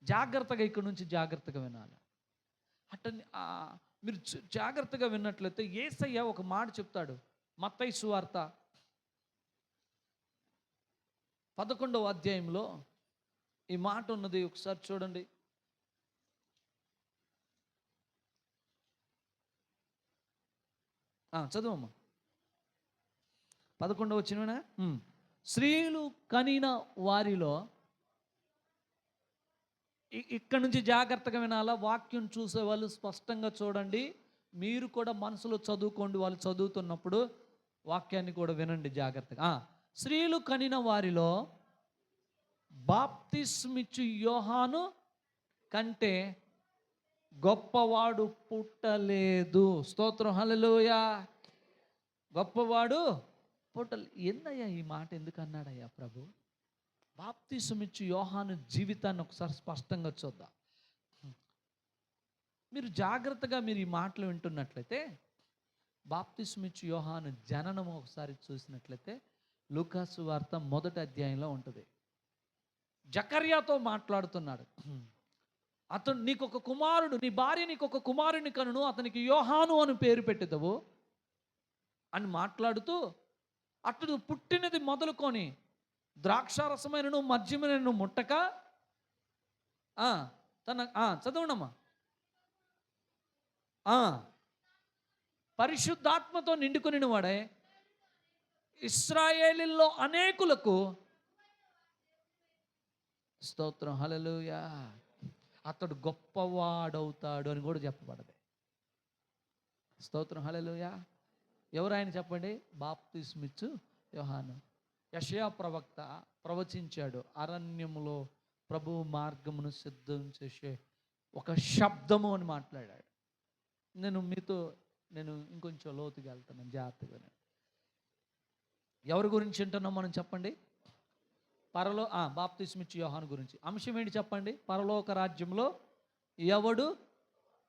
జాగ్రత్తగా ఇక్కడ నుంచి జాగ్రత్తగా వినాలి. అట్టని మీరు జాగ్రత్తగా విన్నట్లయితే యేసయ్య ఒక మాట చెప్తాడు. మత్తయి సువార్త 11వ అధ్యాయంలో ఈ మాట ఉన్నది. ఒకసారి చూడండి. చదువమ్మా 11వ వచనమేనా? స్త్రీలు కనిన వారిలో, ఇక్కడ నుంచి జాగ్రత్తగా వినాలా, వాక్యం చూసే వాళ్ళు స్పష్టంగా చూడండి, మీరు కూడా మనసులో చదువుకోండి, వాళ్ళు చదువుతున్నప్పుడు వాక్యాన్ని కూడా వినండి జాగ్రత్తగా. స్త్రీలు కనిన వారిలో బాప్తిస్మిచ్చు యోహాను కంటే గొప్పవాడు పుట్టలేదు. స్తోత్రం, హల్లెలూయా. గొప్పవాడు ఏందయ్యా ఈ మాట ఎందుకు అన్నాడయ్యా ప్రభు? బాప్తిస్మిచ్చు యోహాను జీవితాన్ని ఒకసారి స్పష్టంగా చూద్దాం. మీరు జాగ్రత్తగా మీరు ఈ మాటలు వింటున్నట్లయితే, బాప్తిస్మిచ్చు యోహాను జననం ఒకసారి చూసినట్లయితే లూకాసు వార్త 1వ అధ్యాయంలో ఉంటుంది. జకర్యాతో మాట్లాడుతున్నాడు. అతను నీకు ఒక కుమారుడు, నీ భార్య నీకు ఒక కుమారుని కనును, అతనికి యోహాను అని పేరు పెట్టెదవు అని మాట్లాడుతూ, అతడు పుట్టినది మొదలుకొని ద్రాక్షారసమైనను మద్యమైనను ముట్టక చదవనమ్మా, పరిశుద్ధాత్మతో నిండుకొనిన వాడే ఇశ్రాయేలీల్లో అనేకులకు, స్తోత్రం, హల్లెలూయా, అతడు గొప్పవాడవుతాడు అని కూడా చెప్పబడదు. స్తోత్రం, హల్లెలూయా. ఎవరు ఆయన చెప్పండి? బాప్తిస్మిచ్చు యోహాను. యెషయా ప్రవక్త ప్రవచించాడు, అరణ్యములో ప్రభువు మార్గమును సిద్ధం చేసే ఒక శబ్దము అని మాట్లాడాడు. నేను ఇంకొంచెం లోతుగా వెళ్తాను, జాగ్రత్తగా. ఎవరి గురించి వింటున్నాం మనం చెప్పండి? బాప్తిస్మిచ్చు యోహాను గురించి. అంశం ఏంటి చెప్పండి? పరలోక రాజ్యంలో ఎవడు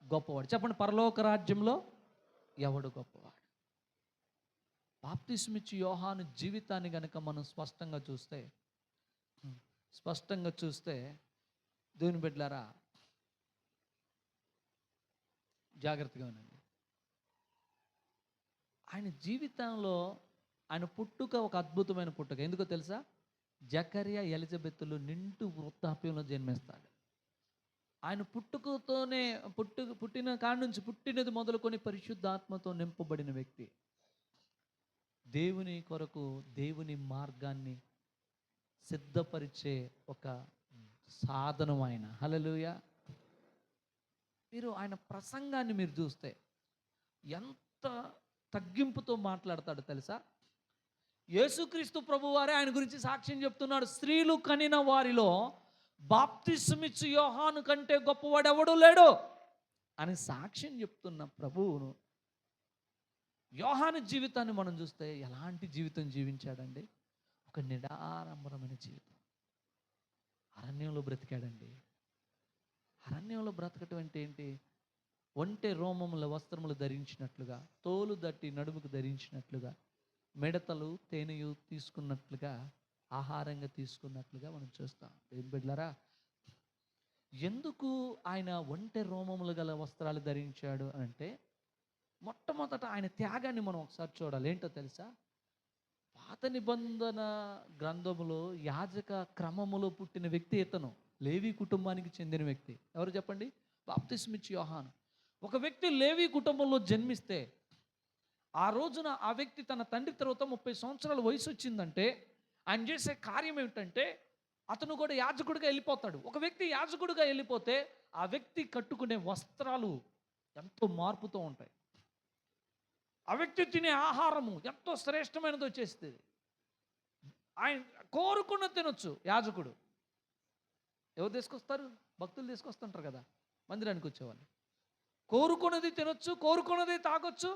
గొప్పవాడు? చెప్పండి, పరలోక రాజ్యంలో ఎవడు గొప్పవాడు? బాప్తిస్మిచ్చు యోహాను జీవితాన్ని కనుక మనం స్పష్టంగా చూస్తే దేవుని బిడ్డలారా జాగ్రత్తగా ఉండండి. ఆయన జీవితంలో ఆయన పుట్టుక ఒక అద్భుతమైన పుట్టుక. ఎందుకో తెలుసా? జకర్యా ఎలిజబెత్తులు నిండు వృద్ధాప్యంలో జన్మిస్తాడు. ఆయన పుట్టుకతోనే పుట్టిన కాడి నుంచి, పుట్టినది మొదలుకొని పరిశుద్ధాత్మతో నింపబడిన వ్యక్తి. దేవుని కొరకు దేవుని మార్గాన్ని సిద్ధపరిచే ఒక సాధనం ఆయన. హల్లెలూయా. మీరు ఆయన ప్రసంగాన్ని మీరు చూస్తే ఎంత తగ్గింపుతో మాట్లాడతాడు తెలుసా? యేసుక్రీస్తు ప్రభువారే ఆయన గురించి సాక్ష్యం చెప్తున్నాడు. స్త్రీలు కనిన వారిలో బాప్తిస్మిచ్చు యోహాను కంటే గొప్పవాడు ఎవడు లేడు అని సాక్ష్యం చెప్తున్న ప్రభువును, యోహాను జీవితాన్ని మనం చూస్తే ఎలాంటి జీవితం జీవించాడండి? ఒక నిడారంభరమైన జీవితం. అరణ్యంలో బ్రతికాడండి. అరణ్యంలో బ్రతకటం అంటే ఏంటి? ఒంటె రోమముల వస్త్రములు ధరించినట్లుగా, తోలు దట్టి నడుముకు ధరించినట్లుగా, మిడతలు తేనెయు తీసుకున్నట్లుగా, ఆహారంగా తీసుకున్నట్లుగా మనం చూస్తాం. ఏం బిడ్డలారా, ఎందుకు ఆయన ఒంటె రోమములు గల వస్త్రాలు ధరించాడు అంటే, మొట్టమొదట ఆయన త్యాగాన్ని మనం ఒకసారి చూడాలి. ఏంటో తెలుసా? పాత నిబంధన గ్రంథములో యాజక క్రమములో పుట్టిన వ్యక్తి ఇతను. లేవి కుటుంబానికి చెందిన వ్యక్తి. ఎవరు చెప్పండి? బాప్తిస్మిచ్చు యోహాను. ఒక వ్యక్తి లేవి కుటుంబంలో జన్మిస్తే, ఆ రోజున ఆ వ్యక్తి తన తండ్రి తర్వాత 30 సంవత్సరాల వయసు వచ్చిందంటే ఆయన చేసే కార్యం ఏమిటంటే, అతను కూడా యాజకుడిగా వెళ్ళిపోతాడు. ఒక వ్యక్తి యాజకుడిగా వెళ్ళిపోతే ఆ వ్యక్తి కట్టుకునే వస్త్రాలు ఎంతో మార్పుతో ఉంటాయి. ఆ వ్యక్తి తినే ఆహారము ఎంతో శ్రేష్టమైనది వచ్చేస్తుంది. ఆయన కోరుకున్న తినొచ్చు. యాజకుడు ఎవరు తీసుకొస్తారు? భక్తులు తీసుకొస్తుంటారు కదా మందిరానికి వచ్చేవాళ్ళు. కోరుకున్నది తినొచ్చు, కోరుకున్నది తాగొచ్చు,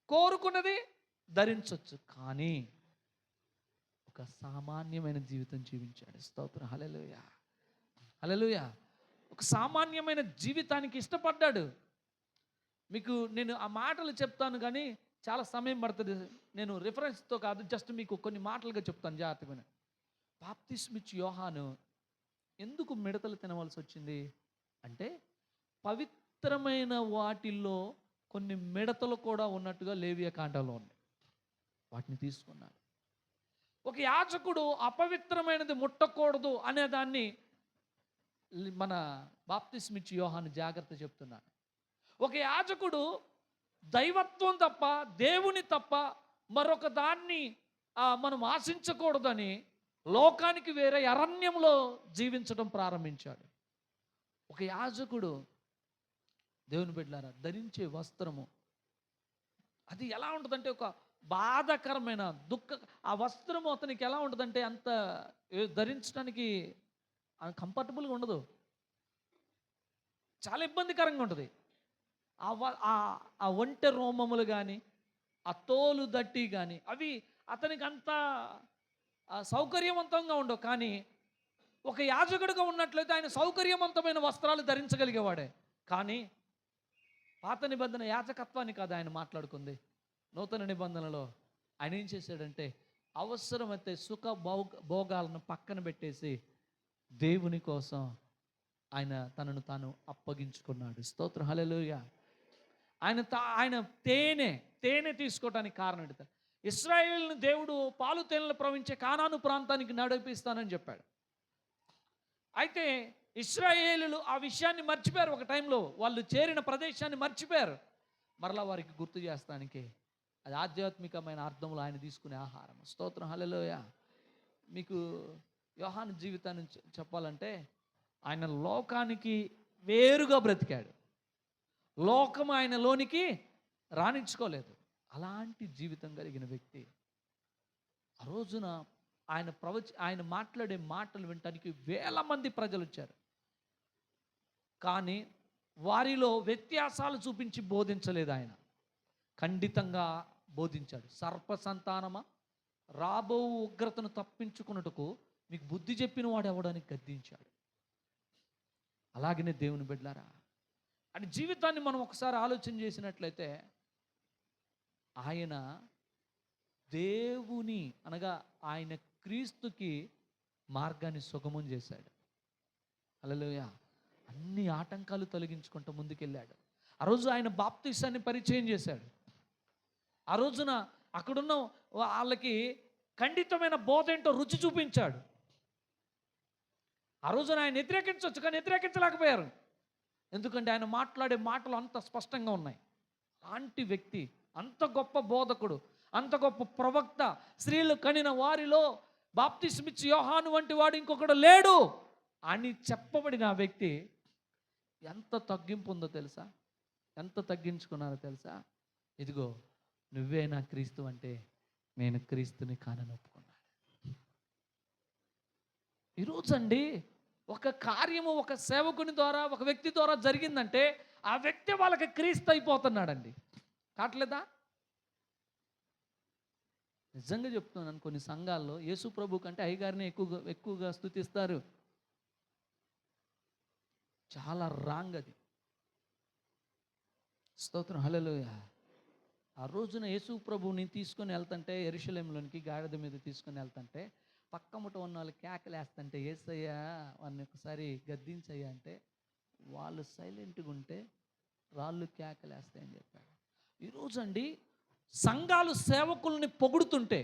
కోరుకున్నది ధరించవచ్చు. కానీ ఒక సామాన్యమైన జీవితం జీవించాడు. స్తోత్రం, హల్లెలూయా, హల్లెలూయా. ఒక సామాన్యమైన జీవితానికి ఇష్టపడ్డాడు. మీకు నేను ఆ మాటలు చెప్తాను కానీ చాలా సమయం పడుతుంది. నేను రిఫరెన్స్తో కాదు, జస్ట్ మీకు కొన్ని మాటలుగా చెప్తాను జాగ్రత్తగా. బాప్తిస్మిచ్చు యోహాను ఎందుకు మిడతలు తినవలసి వచ్చింది అంటే, పవిత్రమైన వాటిల్లో కొన్ని మిడతలు కూడా ఉన్నట్టుగా లేవియ కాండంలో ఉంది. వాటిని తీసుకున్నాడు. ఒక యాజకుడు అపవిత్రమైనది ముట్టకూడదు అనేదాన్ని మన బాప్తిస్మిచ్చు యోహాను జాగ్రత్త చెప్తున్నాడు. ఒక యాజకుడు దైవత్వం తప్ప, దేవుని తప్ప మరొక దాన్ని మనం ఆశించకూడదని లోకానికి వేరే అరణ్యంలో జీవించడం ప్రారంభించాడు. ఒక యాజకుడు, దేవుని బిడ్డలారా, ధరించే వస్త్రము అది ఎలా ఉంటుందంటే ఒక బాధాకరమైన ఆ వస్త్రము అతనికి ఎలా ఉంటుందంటే అంత ధరించడానికి కంఫర్టబుల్గా ఉండదు, చాలా ఇబ్బందికరంగా ఉంటుంది. ఆ ఒంటె రోమములు కానీ ఆ తోలు దట్టి కానీ అవి అతనికి అంత సౌకర్యవంతంగా ఉండవు. కానీ ఒక యాజకుడిగా ఉన్నట్లయితే ఆయన సౌకర్యవంతమైన వస్త్రాలు ధరించగలిగేవాడే. కానీ పాత నిబంధన యాజకత్వాన్ని కాదు ఆయన మాట్లాడుకుంది. నూతన నిబంధనలో ఆయన ఏం చేశాడంటే అవసరమైతే సుఖ భోగాలను పక్కన పెట్టేసి దేవుని కోసం ఆయన తనను తాను అప్పగించుకున్నాడు. స్తోత్రం, హల్లెలూయా. ఆయన తేనె తీసుకోవడానికి కారణం ఏంటి? ఇశ్రాయేలుని దేవుడు పాలు తేనెలు ప్రవహించే కానాను ప్రాంతానికి నడిపిస్తానని చెప్పాడు. అయితే ఇశ్రాయేలులు ఆ విషయాన్ని మర్చిపోయారు. ఒక టైంలో వాళ్ళు చేరిన ప్రదేశాన్ని మర్చిపోయారు. మరలా వారికి గుర్తు చేస్తానికి అది ఆధ్యాత్మికమైన అర్థంలో ఆయన తీసుకునే ఆహారం. స్తోత్రం, హల్లెలూయా. మీకు యోహాను జీవితాన్ని చెప్పాలంటే ఆయన లోకానికి వేరుగా బ్రతికాడు. లోకం ఆయనలోనికి రాణించుకోలేదు. అలాంటి జీవితం కలిగిన వ్యక్తి. ఆ రోజున ఆయన మాట్లాడే మాటలు వినటానికి వేల మంది ప్రజలు వచ్చారు. కానీ వారిలో వ్యత్యాసాలు చూపించి బోధించలేదు. ఆయన ఖండితంగా బోధించాడు. సర్ప సంతానమా, రాబో ఉగ్రతను తప్పించుకున్నట్టుకు మీకు బుద్ధి చెప్పిన వాడు ఎవడానికి గద్దించాడు. అలాగనే దేవుని బిడ్డలారా, అని జీవితాన్ని మనం ఒకసారి ఆలోచన చేసినట్లయితే ఆయన దేవుని అనగా ఆయన క్రీస్తుకి మార్గాన్ని సుగమం చేశాడు. హల్లెలూయా. అన్ని ఆటంకాలు తొలగించుకుంటూ ముందుకెళ్ళాడు. ఆ రోజు ఆయన బాప్తిసాన్ని పరిచయం చేశాడు. ఆ రోజున అక్కడున్న వాళ్ళకి ఖండితమైన బోధ ఏంటో రుచి చూపించాడు. ఆ రోజున ఆయన వ్యతిరేకించవచ్చు, కానీ వ్యతిరేకించలేకపోయారు. ఎందుకంటే ఆయన మాట్లాడే మాటలు అంత స్పష్టంగా ఉన్నాయి. అలాంటి వ్యక్తి, అంత గొప్ప బోధకుడు, అంత గొప్ప ప్రవక్త, స్త్రీలు కనిన వారిలో బాప్తిస్మిచ్చి యోహాను వంటి వాడు ఇంకొకడు లేడు అని చెప్పబడిన ఆ వ్యక్తి ఎంత తగ్గింపు ఉందో తెలుసా? ఎంత తగ్గించుకున్నారో తెలుసా? ఇదిగో నువ్వే నా క్రీస్తు అంటే నేను క్రీస్తుని కానని ఒప్పుకున్నాను. ఈరోజు అండి ఒక కార్యము ఒక సేవకుని ద్వారా ఒక వ్యక్తి ద్వారా జరిగిందంటే ఆ వ్యక్తి వాళ్ళకి క్రీస్తు అయిపోతున్నాడండి. కావట్లేదా? నిజంగా చెప్తున్నాను, కొన్ని సంఘాల్లో యేసు ప్రభు కంటే అయ్యగారిని ఎక్కువగా స్తుతిస్తారు. చాలా రాంగ్ అది. స్తోత్రం, హల్లెలూయా. ఆ రోజున యేసు ప్రభుని తీసుకొని వెళ్తుంటే యెరూషలేములోనికి గాడిద మీద తీసుకొని వెళ్తుంటే పక్కముట ఉన్న వాళ్ళు కేకలేస్తుంటే యేసయ్యా వాడిని ఒకసారి గద్దించయ్యా అంటే వాళ్ళు సైలెంట్గా ఉంటే రాళ్ళు కేకలేస్తాయని చెప్పాడు. ఈరోజు అండి సంఘాలు సేవకుల్ని పొగుడుతుంటే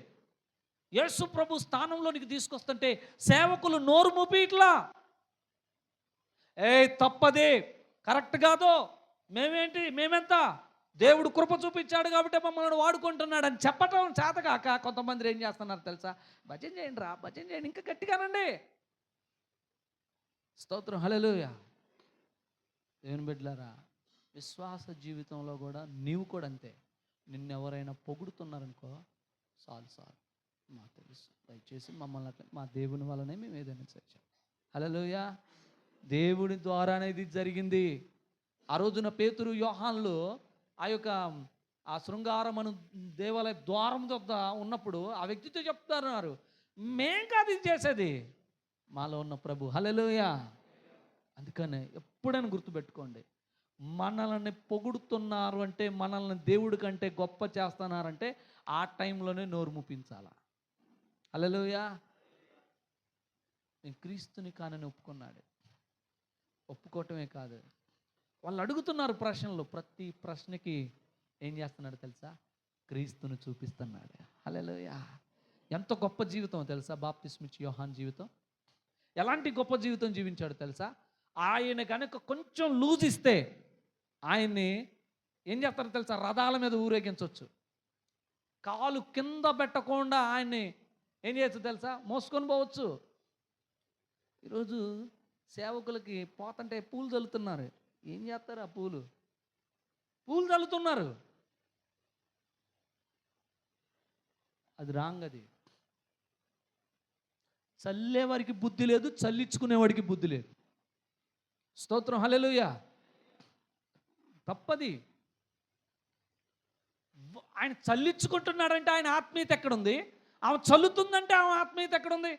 యేసు ప్రభు స్థానంలోనికి తీసుకొస్తుంటే సేవకులు నోరు మూపిట్లా, తప్పదే, కరెక్ట్ కాదో, మేమెంత దేవుడు కృప చూపించాడు కాబట్టి మమ్మల్ని వాడుకుంటున్నాడు అని చెప్పటం చేతకాక కొంతమంది ఏం చేస్తున్నారు తెలుసా? భజన చేయండి రా, భజన చేయండి, ఇంకా గట్టిగానండి. స్తోత్రం, హల్లెలూయా. దేవుని బిడ్డలారా, విశ్వాస జీవితంలో కూడా నీవు కూడా అంతే. నిన్నెవరైనా పొగుడుతున్నారనుకో, చాలు మాకు తెలుసు, దయచేసి మమ్మల్ని అట్లా మా దేవుని వల్లనే మేము ఏదైనా చేసాం. హల్లెలూయా. దేవుని ద్వారానే ఇది జరిగింది. ఆ రోజున పేతురు యోహాన్లు ఆ శృంగారమను దేవాలయ ద్వారం వద్ద ఉన్నప్పుడు ఆ వ్యక్తితో చెప్తున్నారు, మేం కాదు ఇది చేసేది, మాలో ఉన్న ప్రభు. హల్లెలూయా. అందుకనే ఎప్పుడైనా గుర్తుపెట్టుకోండి, మనల్ని పొగుడుతున్నారు అంటే, మనల్ని దేవుడి కంటే గొప్ప చేస్తున్నారంటే ఆ టైంలోనే నోరు ముపించాల. హల్లెలూయా. నేను క్రీస్తుని కానని ఒప్పుకున్నాడు. ఒప్పుకోవటమే కాదు, వాళ్ళు అడుగుతున్నారు ప్రశ్నలు, ప్రతి ప్రశ్నకి ఏం చేస్తున్నాడు తెలుసా? క్రీస్తుని చూపిస్తున్నాడు. హల్లెలూయా. ఎంత గొప్ప జీవితం తెలుసా బాప్తిస్మిచ్చి యోహాన్ జీవితం? ఎలాంటి గొప్ప జీవితం జీవించాడు తెలుసా? ఆయన కనుక కొంచెం లూజ్ ఇస్తే ఆయన్ని ఏం చేస్తారో తెలుసా? రథాల మీద ఊరేగించవచ్చు. కాలు కింద పెట్టకుండా ఆయన్ని ఏం చేయొచ్చు తెలుసా? మోసుకొని పోవచ్చు. ఈరోజు సేవకులకి పోతుంటే పూలు చల్లుతున్నారు. ఏం చేస్తారు? ఆ పూలు చల్లుతున్నారు. అది రాంగ్. అది చల్లేవారికి బుద్ధి లేదు, చల్లించుకునేవాడికి బుద్ధి లేదు. స్తోత్రం, హల్లెలూయా. తప్పది. ఆయన చల్లించుకుంటున్నాడంటే ఆయన ఆత్మీయత ఎక్కడుంది? ఆమె చల్లుతుందంటే ఆమె ఆత్మీయత ఎక్కడుంది?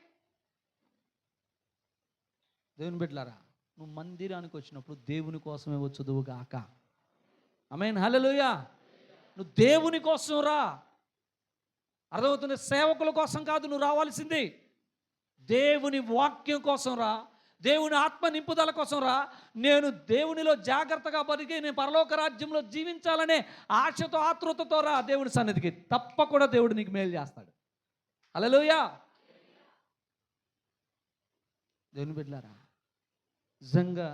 దేవుని బిడ్డలారా, నువ్వు మందిరానికి వచ్చినప్పుడు దేవుని కోసమే వచ్చుదువు గాక. ఆమేన్, హల్లెలూయా. నువ్వు దేవుని కోసం రా. అర్థమవుతుంది? సేవకుల కోసం కాదు నువ్వు రావాల్సింది. దేవుని వాక్యం కోసం రా. దేవుని ఆత్మ నింపుదల కోసం రా. నేను దేవునిలో జాగ్రత్తగా బతికి నేను పరలోక రాజ్యంలో జీవించాలనే ఆశతో ఆతృతతో రా దేవుని సన్నిధికి. తప్పకుండా దేవుడు నీకు మేలు చేస్తాడు. హల్లెలూయా. దేవుని బిడ్డలారా, నిజంగా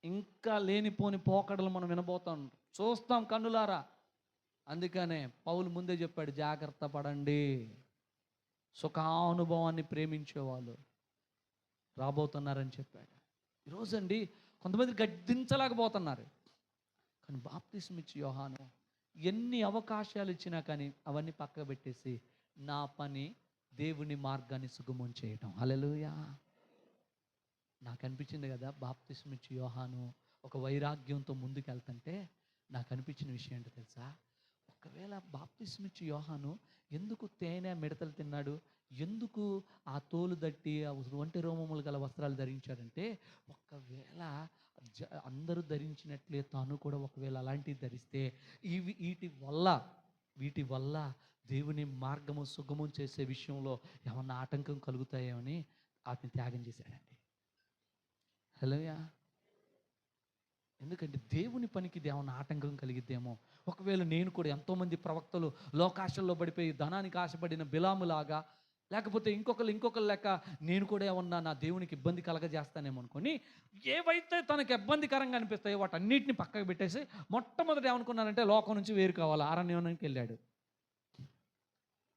ఇంకా లేనిపోని పోకడలు మనం వినబోతాం, చూస్తాం కన్నులారా. అందుకనే పౌలు ముందే చెప్పాడు, జాగ్రత్త పడండి. సుఖానుభవాన్ని ప్రేమించేవాళ్ళు రాబోతున్నారని చెప్పాడు. ఈరోజండి కొంతమంది గద్దించలేకపోతున్నారు. కానీ బాప్తిస్మం ఇచ్చి యోహాను ఎన్ని అవకాశాలు ఇచ్చినా కానీ అవన్నీ పక్కకు పెట్టేసి నా పని దేవుని మార్గాన్ని సుగమం చేయటం. హల్లెలూయా. నాకు అనిపించింది కదా, బాప్తిస్మం ఇచ్చి యోహాను ఒక వైరాగ్యంతో ముందుకెళ్తుంటే నాకు అనిపించిన విషయం ఏంటో తెలుసా? ఒకవేళ బాప్తిస్మం ఇచ్చి యోహాను ఎందుకు తేనె మిడతలు తిన్నాడు, ఎందుకు ఆ తోలు దట్టి ఆ ఒంటి రోమములు గల వస్త్రాలు ధరించాడంటే, ఒకవేళ అందరూ ధరించినట్లే తాను కూడా ఒకవేళ అలాంటివి ధరిస్తే వీటి వల్ల దేవుని మార్గము సుగమం చేసే విషయంలో ఏమన్నా ఆటంకం కలుగుతాయేమని వాటిని త్యాగం చేశాడండి. హల్లెలూయా. ఎందుకంటే దేవుని పనికి ఇది ఏమన్నా ఆటంకం కలిగిద్దేమో. ఒకవేళ నేను కూడా ఎంతోమంది ప్రవక్తలు లోకాశల్లో పడిపోయి ధనానికి ఆశపడిన బిలాములాగా, లేకపోతే ఇంకొకరు లెక్క నేను కూడా ఏమన్నా నా దేవునికి ఇబ్బంది కలగజేస్తానేమో అనుకొని ఏవైతే తనకు ఇబ్బందికరంగా అనిపిస్తాయో వాటన్నిటిని పక్కకు పెట్టేసి మొట్టమొదటి ఏమనుకున్నానంటే లోకం నుంచి వేరు కావాలి. అరణ్యానికి వెళ్ళాడు.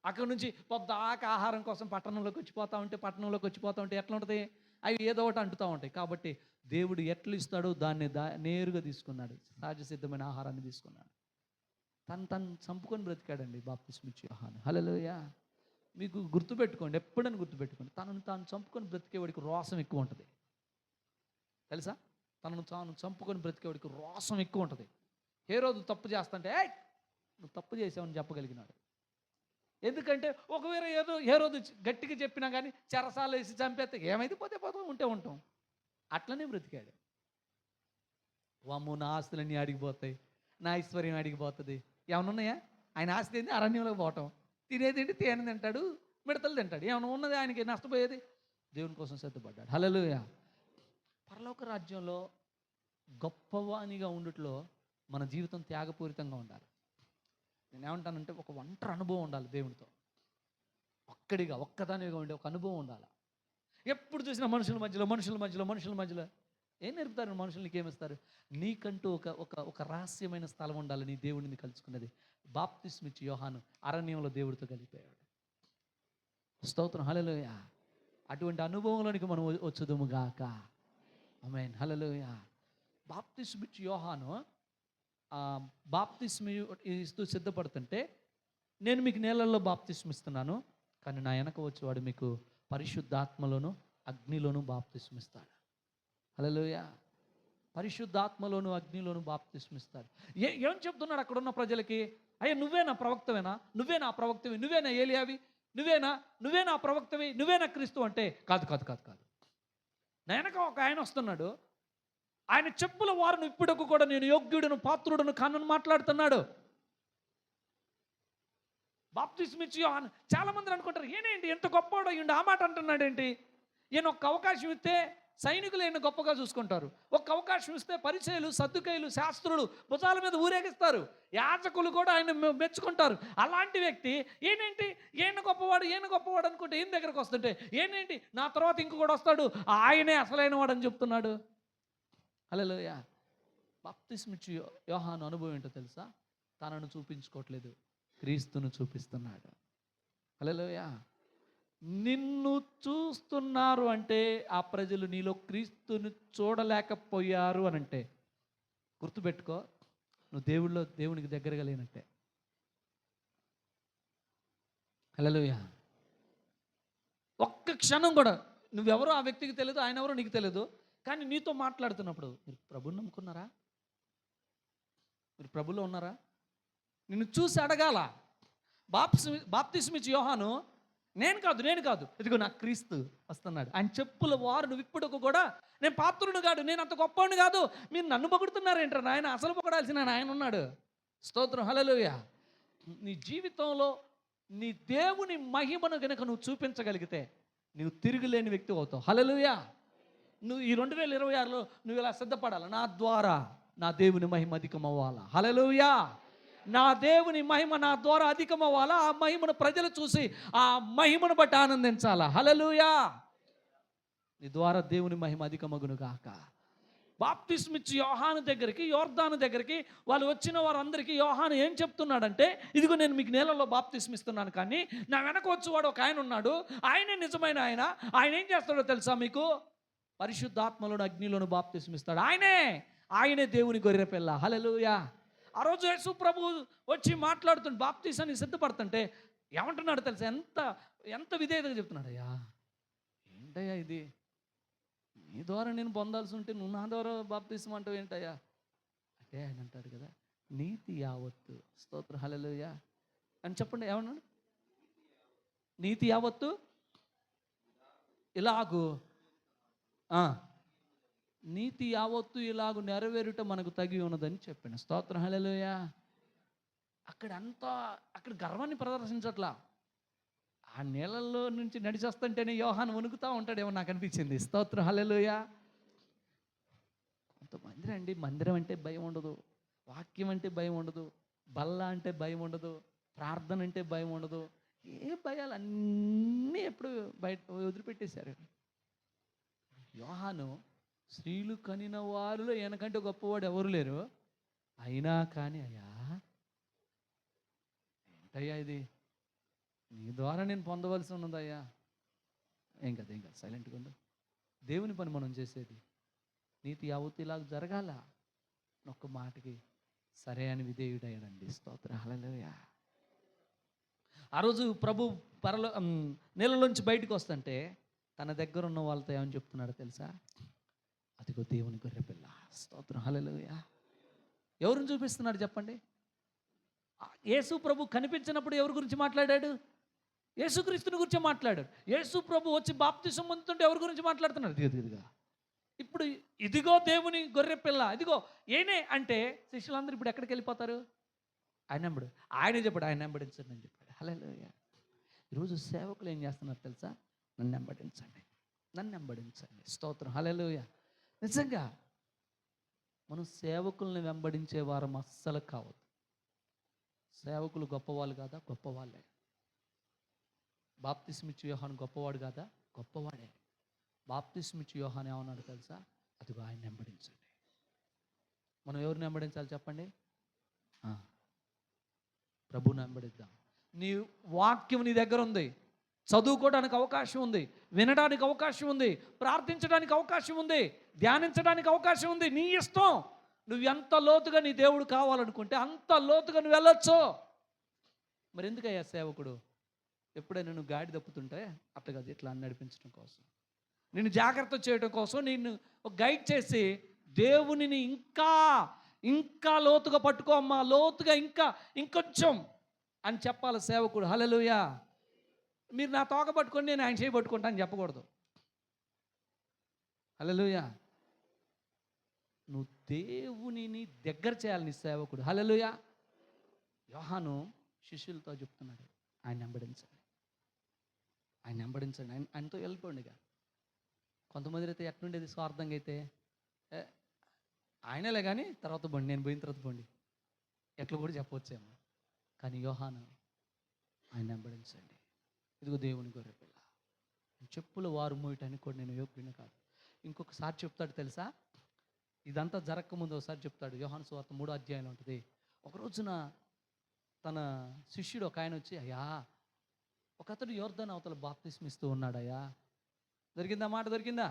అక్కడ నుంచి పొద్దాక ఆహారం కోసం పట్టణంలోకి వచ్చిపోతూ ఉంటే ఎట్లా ఉంటుంది? అవి ఏదో ఒకటి అంటుతూ ఉంటాయి. కాబట్టి దేవుడు ఎట్లా ఇస్తాడో దాన్ని నేరుగా తీసుకున్నాడు. సహజ సిద్ధమైన ఆహారాన్ని తీసుకున్నాడు. తను చంపుకొని బ్రతికాడండి బాప్తిస్మం ఇచ్చి యోహాను. హల్లెలూయా. మీకు గుర్తుపెట్టుకోండి, ఎప్పుడైనా గుర్తుపెట్టుకోండి, తనను తాను చంపుకొని బ్రతికేవాడికి రోసం ఎక్కువ ఉంటుంది. తెలుసా? తనను తాను చంపుకొని బ్రతికేవాడికి రోసం ఎక్కువ ఉంటుంది. హేరోదు తప్పు చేస్తుంటే నువ్వు తప్పు చేసావని చెప్పగలిగినాడు. ఎందుకంటే ఒకవేళ ఏదో హేరోదు గట్టిగా చెప్పినా కానీ చెరసాలు వేసి చంపేస్తే ఏమైతే పోతే ఉంటాం. అట్లనే బ్రతికాడు. వామ్మో, నా ఆస్తులన్నీ అడిగిపోతాయి, నా ఐశ్వర్యం అడిగిపోతుంది. ఏమన్నా ఉన్నాయా? ఆయన ఆస్తి ఏంటి? అరణ్యంలోకి పోవటం. తినేదేంటి? తేనె తింటాడు, మిడతలు తింటాడు. ఏమన్నా ఉన్నది ఆయనకి? నష్టపోయేది. దేవుని కోసం సిద్ధపడ్డాడు. హల్లెలూయా. పరలోక రాజ్యంలో గొప్పవానిగా ఉండుట్లో మన జీవితం త్యాగపూరితంగా ఉండాలి. నేను ఏమంటానంటే ఒక ఒంటరి అనుభవం ఉండాలి దేవునితో. ఒక్కదానిగా ఉండే ఒక అనుభవం ఉండాలి. ఎప్పుడు చూసినా మనుషుల మధ్యలో ఏం నేర్పుతారు? మనుషులకి ఏమిస్తారు? నీకంటూ ఒక రహస్యమైన స్థలం ఉండాలి. నీ దేవుడిని కలుసుకున్నది. బాప్తిస్మం ఇచ్చి యోహాను అరణ్యంలో దేవుడితో కలిపాడు. స్తోత్రం, హల్లెలూయా. అటువంటి అనుభవంలోనికి మనం వచ్చుదుము గాక. ఆమేన్, హల్లెలూయా. బాప్తిస్మం ఇచ్చి యోహాను బాప్తిస్మం ఇస్తూ సిద్ధపడుతుంటే, నేను మీకు నీళ్ళల్లో బాప్తిస్మం ఇస్తున్నాను, కానీ నా వెనక వచ్చేవాడు మీకు పరిశుద్ధాత్మలోను అగ్నిలోను బాప్తిస్మం ఇస్తాడు. హల్లెలూయా. పరిశుద్ధాత్మలోను అగ్నిలోను బాప్తిస్మం ఇస్తాడు. ఏం చెప్తున్నాడు అక్కడ ఉన్న ప్రజలకి? అయ్యా, నువ్వేనా ప్రవక్తవేనా? నువ్వేనా ప్రవక్తవి? నువ్వేనా ఏలియావి? నువ్వేనా ప్రవక్తవి? నువ్వేనా క్రీస్తు అంటే కాదు. నా వెనక ఒక ఆయన వస్తున్నాడు, ఆయన చెప్పుల వారును ఇప్పుడకు కూడా నేను యోగ్యుడును పాత్రుడును కానని మాట్లాడుతున్నాడు. బాప్తిస్మం ఇచ్చి యోహాను. చాలా మంది అనుకుంటారు, ఏంటి ఎంత గొప్పవాడు అయ్యిండు ఆ మాట అంటున్నాడు ఏంటి? ఈయన ఒక్క అవకాశం ఇస్తే సైనికులు ఈయన గొప్పగా చూసుకుంటారు. ఒక్క అవకాశం ఇస్తే పరిచయులు, సద్దుకైలు, శాస్త్రులు భుజాల మీద ఊరేగిస్తారు. యాజకులు కూడా ఆయన మెచ్చుకుంటారు. అలాంటి వ్యక్తి ఈయన గొప్పవాడు అనుకుంటే ఈయన దగ్గరకు వస్తుంటే ఏంటి నా తర్వాత ఇంకొకడు వస్తాడు, ఆయనే అసలైన వాడు అని చెప్తున్నాడు. హల్లెలూయా. బాప్తిస్మిచ్చి యోహాను అనుభవం ఏంటో తెలుసా? తనను చూపించుకోవట్లేదు, క్రీస్తును చూపిస్తున్నాడు. హల్లెలూయా. నిన్ను చూస్తున్నారు అంటే ఆ ప్రజలు నీలో క్రీస్తుని చూడలేకపోయారు అని అంటే గుర్తుపెట్టుకో, నువ్వు దేవునికి దగ్గరగా లేనట్టే. హల్లెలూయా. ఒక్క క్షణం కూడా నువ్వెవరో ఆ వ్యక్తికి తెలియదు, ఆయన ఎవరో నీకు తెలియదు, కానీ నీతో మాట్లాడుతున్నప్పుడు మీరు ప్రభుని నమ్ముకున్నారా, మీరు ప్రభులో ఉన్నారా, నిన్ను చూసి అడగాల. బాప్తిస్మిచ్చి యోహాను నేను కాదు ఇదిగో నా క్రీస్తు వస్తున్నాడు, ఆయన చెప్పుల వారు నువ్వు ఇప్పుడు కూడా నేను పాత్రుడు కాదు, నేను అంత గొప్పవాడిని కాదు, మీరు నన్ను పొగుడుతున్నారేంటారు, ఆయన అసలు పొగడాల్సిన ఆయన ఉన్నాడు. స్తోత్రం. హల్లెలూయా. నీ జీవితంలో నీ దేవుని మహిమను గనుక నువ్వు చూపించగలిగితే నువ్వు తిరుగులేని వ్యక్తి అవుతావు. హల్లెలూయా. నువ్వు ఈ 2026లో నువ్వు ఇలా సిద్ధపడాలి, నా ద్వారా నా దేవుని మహిమ అధికం అవ్వాలా. హల్లెలూయా. నా దేవుని మహిమ నా ద్వారా అధికం అవ్వాలా. ఆ మహిమను ప్రజలు చూసి ఆ మహిమను బట్టి ఆనందించాలా. హల్లెలూయా. నీ ద్వారా దేవుని మహిమ అధికమగును గాక. బాప్తిస్మిచ్చి యోహాను దగ్గరికి, యోర్దాను దగ్గరికి వాళ్ళు వచ్చిన వారందరికీ యోహాను ఏం చెప్తున్నాడంటే, ఇదిగో నేను మీకు నీళ్ళలో బాప్తిస్మిస్తున్నాను, కానీ నా వెనక వచ్చేవాడు ఒక ఆయన ఉన్నాడు, ఆయనే నిజమైన ఆయన. ఆయన ఏం చేస్తాడో తెలుసా మీకు? పరిశుద్ధాత్మలోను అగ్నిలోను బాప్తిస్మిస్తాడు. ఆయనే దేవుని గొర్రెపిల్ల. హల్లెలూయా. ఆ రోజు యేసు ప్రభు వచ్చి మాట్లాడుతుంటే, బాప్తిసానికి సిద్ధపడుతుంటే ఏమంటున్నాడు తెలుసా? ఎంత విధేయతగా చెప్తున్నాడు. అయ్యా ఏంటయ్యా ఇది, నీ ద్వారా నేను పొందాల్సి ఉంటే నువ్వు నా ద్వారా బాప్తిసం అంటావు ఏంటయ్యా అంటే, ఆయన అంటాడు కదా, నీతి యావత్తు. స్తోత్రం. హల్లెలూయా అని చెప్పండి. ఏమన్నాడు? నీతి యావత్తు ఇలాగు నీతి యావత్తు ఇలాగు నెరవేరుట మనకు తగి ఉన్నదని చెప్పాను. స్తోత్రం. హల్లెలూయా. అక్కడ గర్వాన్ని ప్రదర్శించట్లా. ఆ నీళ్ళల్లో నుంచి నడిచొస్తుంటేనే యోహాను వణుకుతూ ఉంటాడేమో నాకు అనిపించింది. స్తోత్రం. హల్లెలూయా. కొంతమంది రండి, మందిరం అంటే భయం ఉండదు, వాక్యం అంటే భయం ఉండదు, బల్ల అంటే భయం ఉండదు, ప్రార్థన అంటే భయం ఉండదు, ఏ భయాలు అన్నీ ఎప్పుడు బయట వదిలిపెట్టేశారు. యోహాను స్త్రీలు కనిన వారిలో ఈయనకంటే గొప్పవాడు ఎవరు లేరు, అయినా కానీ అయ్యా ఏంటయ్యా ఇది, నీ ద్వారా నేను పొందవలసి ఉన్నదయ్యా. ఏం కదా సైలెంట్గా ఉండు. దేవుని పని మనం చేసేది నీతి యావత్తు ఇలాగ జరగాల. ఒక్క మాటకి సరే అని విధేయుడయ్యాడండి. స్తోత్రం. హల్లెలూయా. ఆ రోజు ప్రభు నీళ్ళలోంచి బయటకు వస్తుంటే తన దగ్గర ఉన్న వాళ్ళతో ఏమని చెప్తున్నాడో తెలుసా? అదిగో దేవుని గొర్రెపిల్ల. స్తోత్రం. హల్లెలూయా. ఎవరిని చూపిస్తున్నాడు చెప్పండి? యేసు ప్రభు కనిపించినప్పుడు ఎవరి గురించి మాట్లాడాడు? యేసుక్రీస్తుని గురించి మాట్లాడాడు. యేసు ప్రభు వచ్చి బాప్తిసం పొందుతుంటే ఎవరి గురించి మాట్లాడుతున్నాడు? ఇదిగా ఇప్పుడు ఇదిగో దేవుని గొర్రెపిల్ల, ఇదిగో ఏనే అంటే శిష్యులందరూ ఇప్పుడు ఎక్కడికి వెళ్ళిపోతారు? ఆయనే చెప్పాడు, ఆయన వెంబడించండి అని చెప్పాడు. హల్లెలూయా. ఈరోజు సేవకులు ఏం చేస్తున్నారు తెలుసా? నన్ను వెంబడించండి. స్తోత్రం. హల్లెలూయా. నిజంగా మనం సేవకుల్ని వెంబడించే వారం అస్సలు కావద్దు. సేవకులు గొప్పవాళ్ళు కాదా? గొప్పవాళ్ళే. బాప్తిస్మిచ్చి యోహాను గొప్పవాడు కాదా? గొప్పవాడే. బాప్తిస్మిచ్చి యోహాను ఏమన్నాడు తెలుసా? అదిగో ఆయన వెంబడించండి. మనం ఎవరిని వెంబడించాలి చెప్పండి? ప్రభువుని వెంబడిద్దాం. నీ వాక్యం నీ దగ్గర ఉంది, చదువుకోవడానికి అవకాశం ఉంది, వినడానికి అవకాశం ఉంది, ప్రార్థించడానికి అవకాశం ఉంది, ధ్యానించడానికి అవకాశం ఉంది. నీ ఇష్టం. నువ్వు ఎంత లోతుగా నీ దేవుడు కావాలనుకుంటే అంత లోతుగా నువ్వు వెళ్ళొచ్చు. మరి ఎందుకయ్యా సేవకుడు? ఎప్పుడైనా నువ్వు గాడి తప్పుతుంటే అట్లా కాదు, ఇట్లా నడిపించడం కోసం, నిన్ను జాగ్రత్త చేయడం కోసం, నిన్ను గైడ్ చేసి దేవునిని ఇంకా లోతుగా పట్టుకో అమ్మా, లోతుగా ఇంకొంచెం అని చెప్పాలి సేవకుడు. హల్లెలూయా. మీరు నా తోక పట్టుకొని నేను ఆయన చేయి పట్టుకుంటా అని చెప్పకూడదు. హల్లెలూయా. నువ్వు దేవునిని దగ్గర చేయాలి నీ సేవకుడు. హల్లెలూయా. యోహాను శిష్యులతో చెప్తున్నాడు, ఆయన వెంబడించండి, ఆయనతో వెళ్ళిపోండి. ఇక కొంతమంది అయితే ఎట్లుండేది స్వార్థంగా అయితే, ఆయనలే కానీ తర్వాత బండి, నేను పోయిన తర్వాత బండి, ఎట్లా కూడా చెప్పవచ్చేమో. కానీ యోహాను ఆయన వెంబడించండి, ఇదిగో దేవుని గొర్రెపిల్ల, చెప్పులు వారు మోయటానికి కూడా నేను యోగ్యుని కాదు. ఇంకొకసారి చెప్తాడు తెలుసా? ఇదంతా జరగకముందు ఒకసారి చెప్తాడు. యోహాను సువార్త 3వ అధ్యాయంలో ఉంటుంది. ఒక రోజున తన శిష్యుడు ఒక ఆయన వచ్చి, అయ్యా, ఒక అతడు యోర్దాను అవతల బాప్తిస్మం ఇస్తూ ఉన్నాడయ్యా. దొరికిందా మాట? దొరికిందా?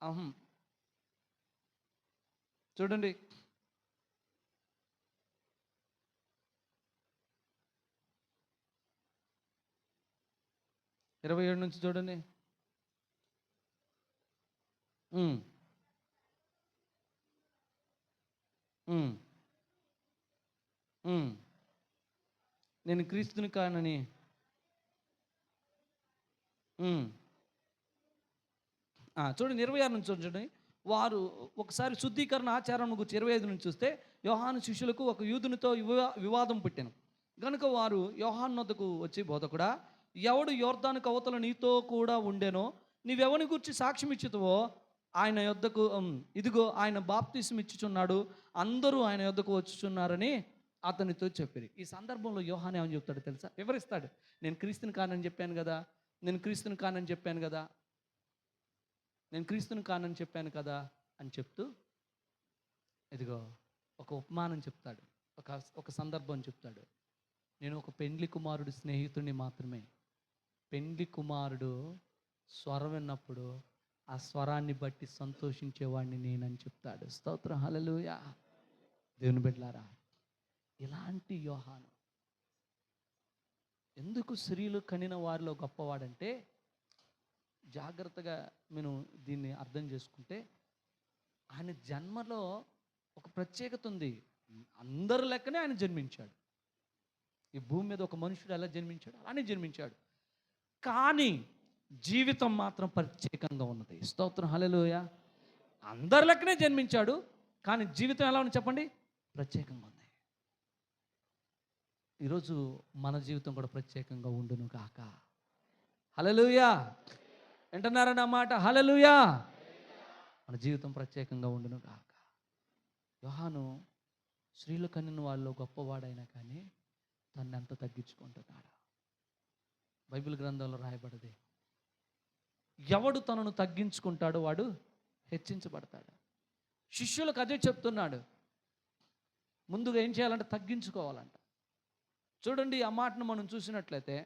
అహం చూడండి, 27 నుంచి చూడండి. ఉమ్, ఉమ్, ఉమ్. నేను క్రీస్తుని కానని. చూడండి 26 నుంచి చూడండి. వారు ఒకసారి శుద్ధీకరణ ఆచారం గురించి 25 నుంచి చూస్తే, యోహాను శిష్యులకు ఒక యూదునితో వివాదం పుట్టాను గనుక వారు యోహాను వద్దకు వచ్చి, బోధకుడా, ఎవడు యోర్దాను అవతల నీతో కూడా ఉండెనో, నీవెవని గురించి సాక్ష్యం ఇచ్చుతావో ఆయన యొద్దకు, ఇదిగో ఆయన బాప్తిసం ఇచ్చుచున్నాడు, అందరూ ఆయన యొద్దకు వచ్చుచున్నారని అతనితో చెప్పారు. ఈ సందర్భంలో యోహాను ఏమని చెప్తాడు తెలుసా? వివరిస్తాడు. నేను క్రీస్తుని కానని చెప్పాను కదా, నేను క్రీస్తుని కానని చెప్పాను కదా, నేను క్రీస్తుని కానని చెప్పాను కదా అని చెప్తూ, ఇదిగో ఒక ఉపమానం చెప్తాడు, ఒక సందర్భం చెప్తాడు. నేను ఒక పెండ్లి కుమారుడు స్నేహితుడిని మాత్రమే. పెండ్లి కుమారుడు స్వరం విన్నప్పుడు ఆ స్వరాన్ని బట్టి సంతోషించేవాడిని నేనని చెప్తాడు. స్తోత్రం, హల్లెలూయా. దేవుని బిడ్డలారా, ఇలాంటి యోహాను ఎందుకు స్త్రీలు కనిన వారిలో గొప్పవాడంటే, జాగ్రత్తగా నేను దీన్ని అర్థం చేసుకుంటే, ఆయన జన్మలో ఒక ప్రత్యేకత ఉంది. అందరి లెక్కనే ఆయన జన్మించాడు. ఈ భూమి మీద ఒక మనుషుడు ఎలా జన్మించాడు అలానే జన్మించాడు. కానీ జీవితం మాత్రం ప్రత్యేకంగా ఉన్నది. స్తోత్రం, హల్లెలూయా. అందరి లెక్కనే జన్మించాడు, కానీ జీవితం ఎలా ఉంది చెప్పండి? ప్రత్యేకంగా ఉంది. ఈరోజు మన జీవితం కూడా ప్రత్యేకంగా ఉండును కాక. హల్లెలూయా. వింటున్నారన్నమాట? హల్లెలూయా. మన జీవితం ప్రత్యేకంగా ఉండును కాక. యోహాను స్త్రీలు కనిన వాళ్ళలో గొప్పవాడైనా కానీ తను ఎంత తగ్గించుకుంటున్నాడు. బైబిల్ గ్రంథంలో రాయబడది, ఎవడు తనను తగ్గించుకుంటాడో వాడు హెచ్చించబడతాడు. శిష్యులకు అదే చెప్తున్నాడు. ముందుగా ఏం చేయాలంటే తగ్గించుకోవాలంట. చూడండి, ఆ మాటను మనం చూసినట్లయితే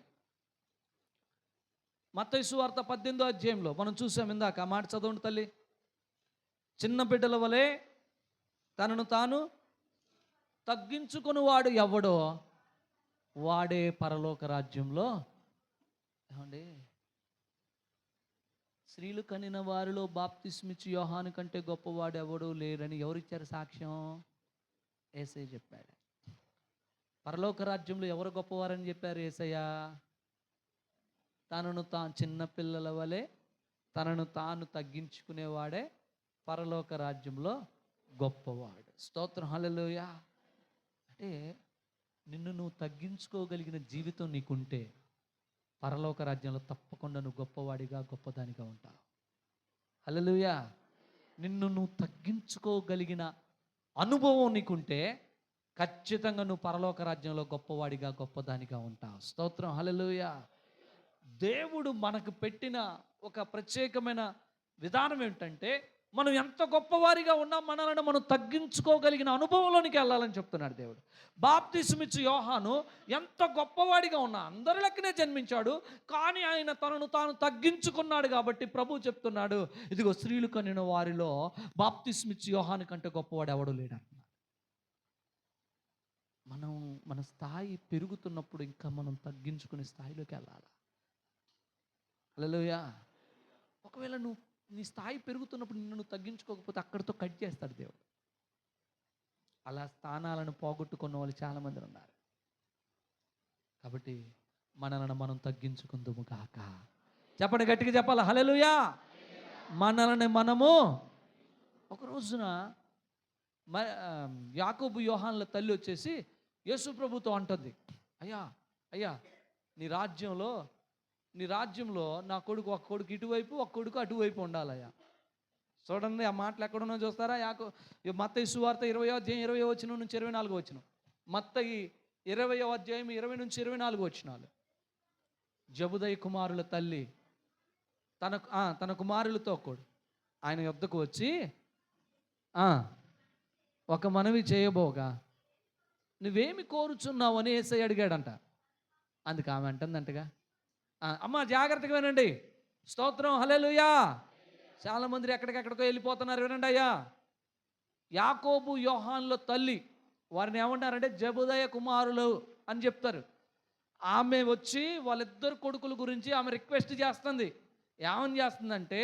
మత్తయి సువార్త 18వ అధ్యాయంలో మనం చూసాం ఇందాక. ఆ మాట చదవండి తల్లి. చిన్న బిడ్డల వలె తనను తాను తగ్గించుకుని వాడు ఎవడో వాడే పరలోక రాజ్యంలో. ఏమండి, స్త్రీలు కనిన వారిలో బాప్తిస్మిచ్చి యోహాను కంటే గొప్పవాడు ఎవడు లేరని ఎవరిచ్చారు సాక్ష్యం? యేసయ్య చెప్పాడు. పరలోక రాజ్యంలో ఎవరు గొప్పవారని చెప్పారు? యేసయ్య. తనను తాను చిన్న పిల్లల వలె తనను తాను తగ్గించుకునేవాడే పరలోక రాజ్యంలో గొప్పవాడు. స్తోత్రం, హల్లెలూయా. అంటే నిన్ను నువ్వు తగ్గించుకోగలిగిన జీవితం నీకుంటే పరలోక రాజ్యంలో తప్పకుండా నువ్వు గొప్పవాడిగా గొప్పదానిగా ఉంటావు. హల్లెలూయా. నిన్ను నువ్వు తగ్గించుకోగలిగిన అనుభవం నీకుంటే ఖచ్చితంగా నువ్వు పరలోక రాజ్యంలో గొప్పవాడిగా గొప్పదానిగా ఉంటావు. స్తోత్రం, హల్లెలూయా. దేవుడు మనకు పెట్టిన ఒక ప్రత్యేకమైన విధానం ఏంటంటే, మనం ఎంత గొప్పవారిగా ఉన్నా మనల్ని మనం తగ్గించుకోగలిగిన అనుభవంలోనికి వెళ్ళాలని చెప్తున్నాడు దేవుడు. బాప్తిస్మిచ్చు యోహాను ఎంత గొప్పవాడిగా ఉన్నా అందరి లెక్కనే జన్మించాడు, కానీ ఆయన తనను తాను తగ్గించుకున్నాడు. కాబట్టి ప్రభు చెప్తున్నాడు, ఇదిగో స్త్రీలు కనిన వారిలో బాప్తిస్మిచ్చు యోహాను కంటే గొప్పవాడు ఎవడూ లేడన్నాడు. మన స్థాయి పెరుగుతున్నప్పుడు ఇంకా మనం తగ్గించుకునే స్థాయిలోకి వెళ్ళాలి. హల్లెలూయా. ఒకవేళ నీ స్థాయి పెరుగుతున్నప్పుడు నిన్ను తగ్గించుకోకపోతే అక్కడితో కట్ చేస్తాడు దేవుడు. అలా స్థానాలను పోగొట్టుకున్న వాళ్ళు చాలామంది ఉన్నారు. కాబట్టి మనల్ని మనం తగ్గించుకుందుము కాక. చెప్పండి, గట్టిగా చెప్పాలి, హల్లెలూయా. మనల్ని మనము. ఒక రోజున యాకోబు యోహానుల తల్లి వచ్చేసి యేసు ప్రభుతో అంటుంది, అయ్యా అయ్యా, నీ రాజ్యంలో నా కొడుకు, ఒక కొడుకు ఇటువైపు ఒక కొడుకు అటువైపు ఉండాలయ్యా. చూడండి, ఆ మాటలు ఎక్కడున్నా చూస్తారా? మత్తయి సువార్త 20వ అధ్యాయం 20వ వచనం నుంచి 24వ వచనం. మత్తయి 20వ అధ్యాయం 20 నుంచి 24 వచనాలు. జబుదయి కుమారుల తల్లి తన కుమారులతో ఆయన యొద్దకు వచ్చి "ఆ, ఒక మనవి చేయబోగా నువ్వేమి కోరుచున్నావు" అని యేసయ్య అడిగాడంట. అందుకు ఆమె అంటుందంటగా, అమ్మ జాగ్రత్తగా వినండి, స్తోత్రం, హల్లెలూయా. చాలామంది ఎక్కడికెక్కడికో వెళ్ళిపోతున్నారు, వినండి అయ్యా. యాకోబు యోహాన్ల తల్లి, వారిని ఏమంటారంటే జబుదయ కుమారులు అని చెప్తారు. ఆమె వచ్చి వాళ్ళిద్దరు కొడుకుల గురించి ఆమె రిక్వెస్ట్ చేస్తుంది. ఏమని చేస్తుందంటే,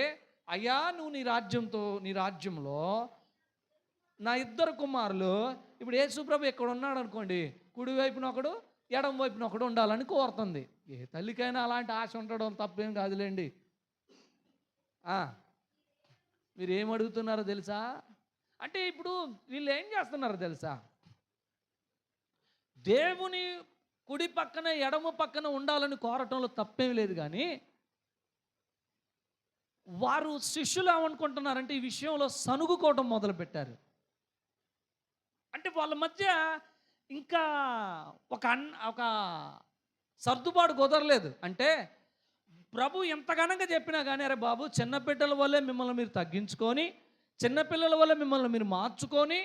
అయ్యా నువ్వు నీ రాజ్యంలో నా ఇద్దరు కుమారులు, ఇప్పుడు యేసుప్రభు ఇక్కడ ఉన్నాడు అనుకోండి, కుడి వైపున ఒకడు, ఎడం వైపున ఒకడు ఉండాలని కోరుతుంది. ఏ తల్లికైనా అలాంటి ఆశ ఉండడం తప్పేం కాదులేండి. మీరు ఏం అడుగుతున్నారో తెలుసా? అంటే ఇప్పుడు వీళ్ళు ఏం చేస్తున్నారో తెలుసా? దేవుని కుడి పక్కన ఎడమ పక్కన ఉండాలని కోరటంలో తప్పేం లేదు, కానీ వారు శిష్యులు ఏమనుకుంటున్నారంటే ఈ విషయంలో సనుగుకోవడం మొదలుపెట్టారు. అంటే వాళ్ళ మధ్య ఇంకా ఒక సర్దుబాటు కుదరలేదు. అంటే ప్రభు ఎంత ఘనంగా చెప్పినా కానీ, అరే బాబు, చిన్నపిల్లల వల్లే మిమ్మల్ని మీరు తగ్గించుకొని, చిన్నపిల్లల వల్ల మిమ్మల్ని మీరు మార్చుకొని,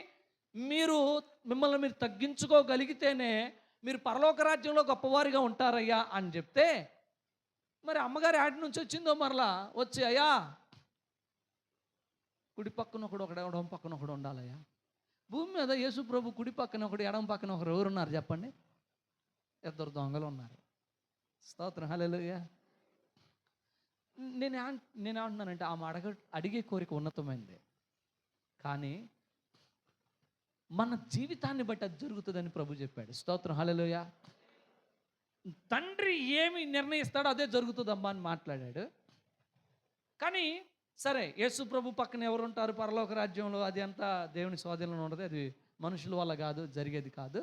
మిమ్మల్ని మీరు తగ్గించుకోగలిగితేనే మీరు పరలోక రాజ్యంలో గొప్పవారిగా ఉంటారయ్యా అని చెప్తే, మరి అమ్మగారి ఆటి నుంచి వచ్చిందో మరలా వచ్చి, అయ్యా కుడి పక్కన ఒకడు ఎడం పక్కన ఒకడు ఉండాలయ్యా. భూమి మీద యేసు ప్రభు కుడి పక్కన ఒకడు ఎడం పక్కన ఒకరు ఎవరున్నారు చెప్పండి? ఇద్దరు దొంగలు ఉన్నారు. స్తోత్రం, హల్లెలూయా. నేనేమంటున్నానంటే ఆమె అడిగే కోరిక ఉన్నతమైంది, కానీ మన జీవితాన్ని బట్టి అది జరుగుతుందని ప్రభు చెప్పాడు. స్తోత్రం, హల్లెలూయా. తండ్రి ఏమి నిర్ణయిస్తాడో అదే జరుగుతుందమ్మా అని మాట్లాడాడు. కానీ సరే, యేసు ప్రభు పక్కన ఎవరు ఉంటారు పరలోక రాజ్యంలో? అది అంతా దేవుని స్వాధీనంలో ఉండదు, అది మనుషుల వల్ల కాదు, జరిగేది కాదు.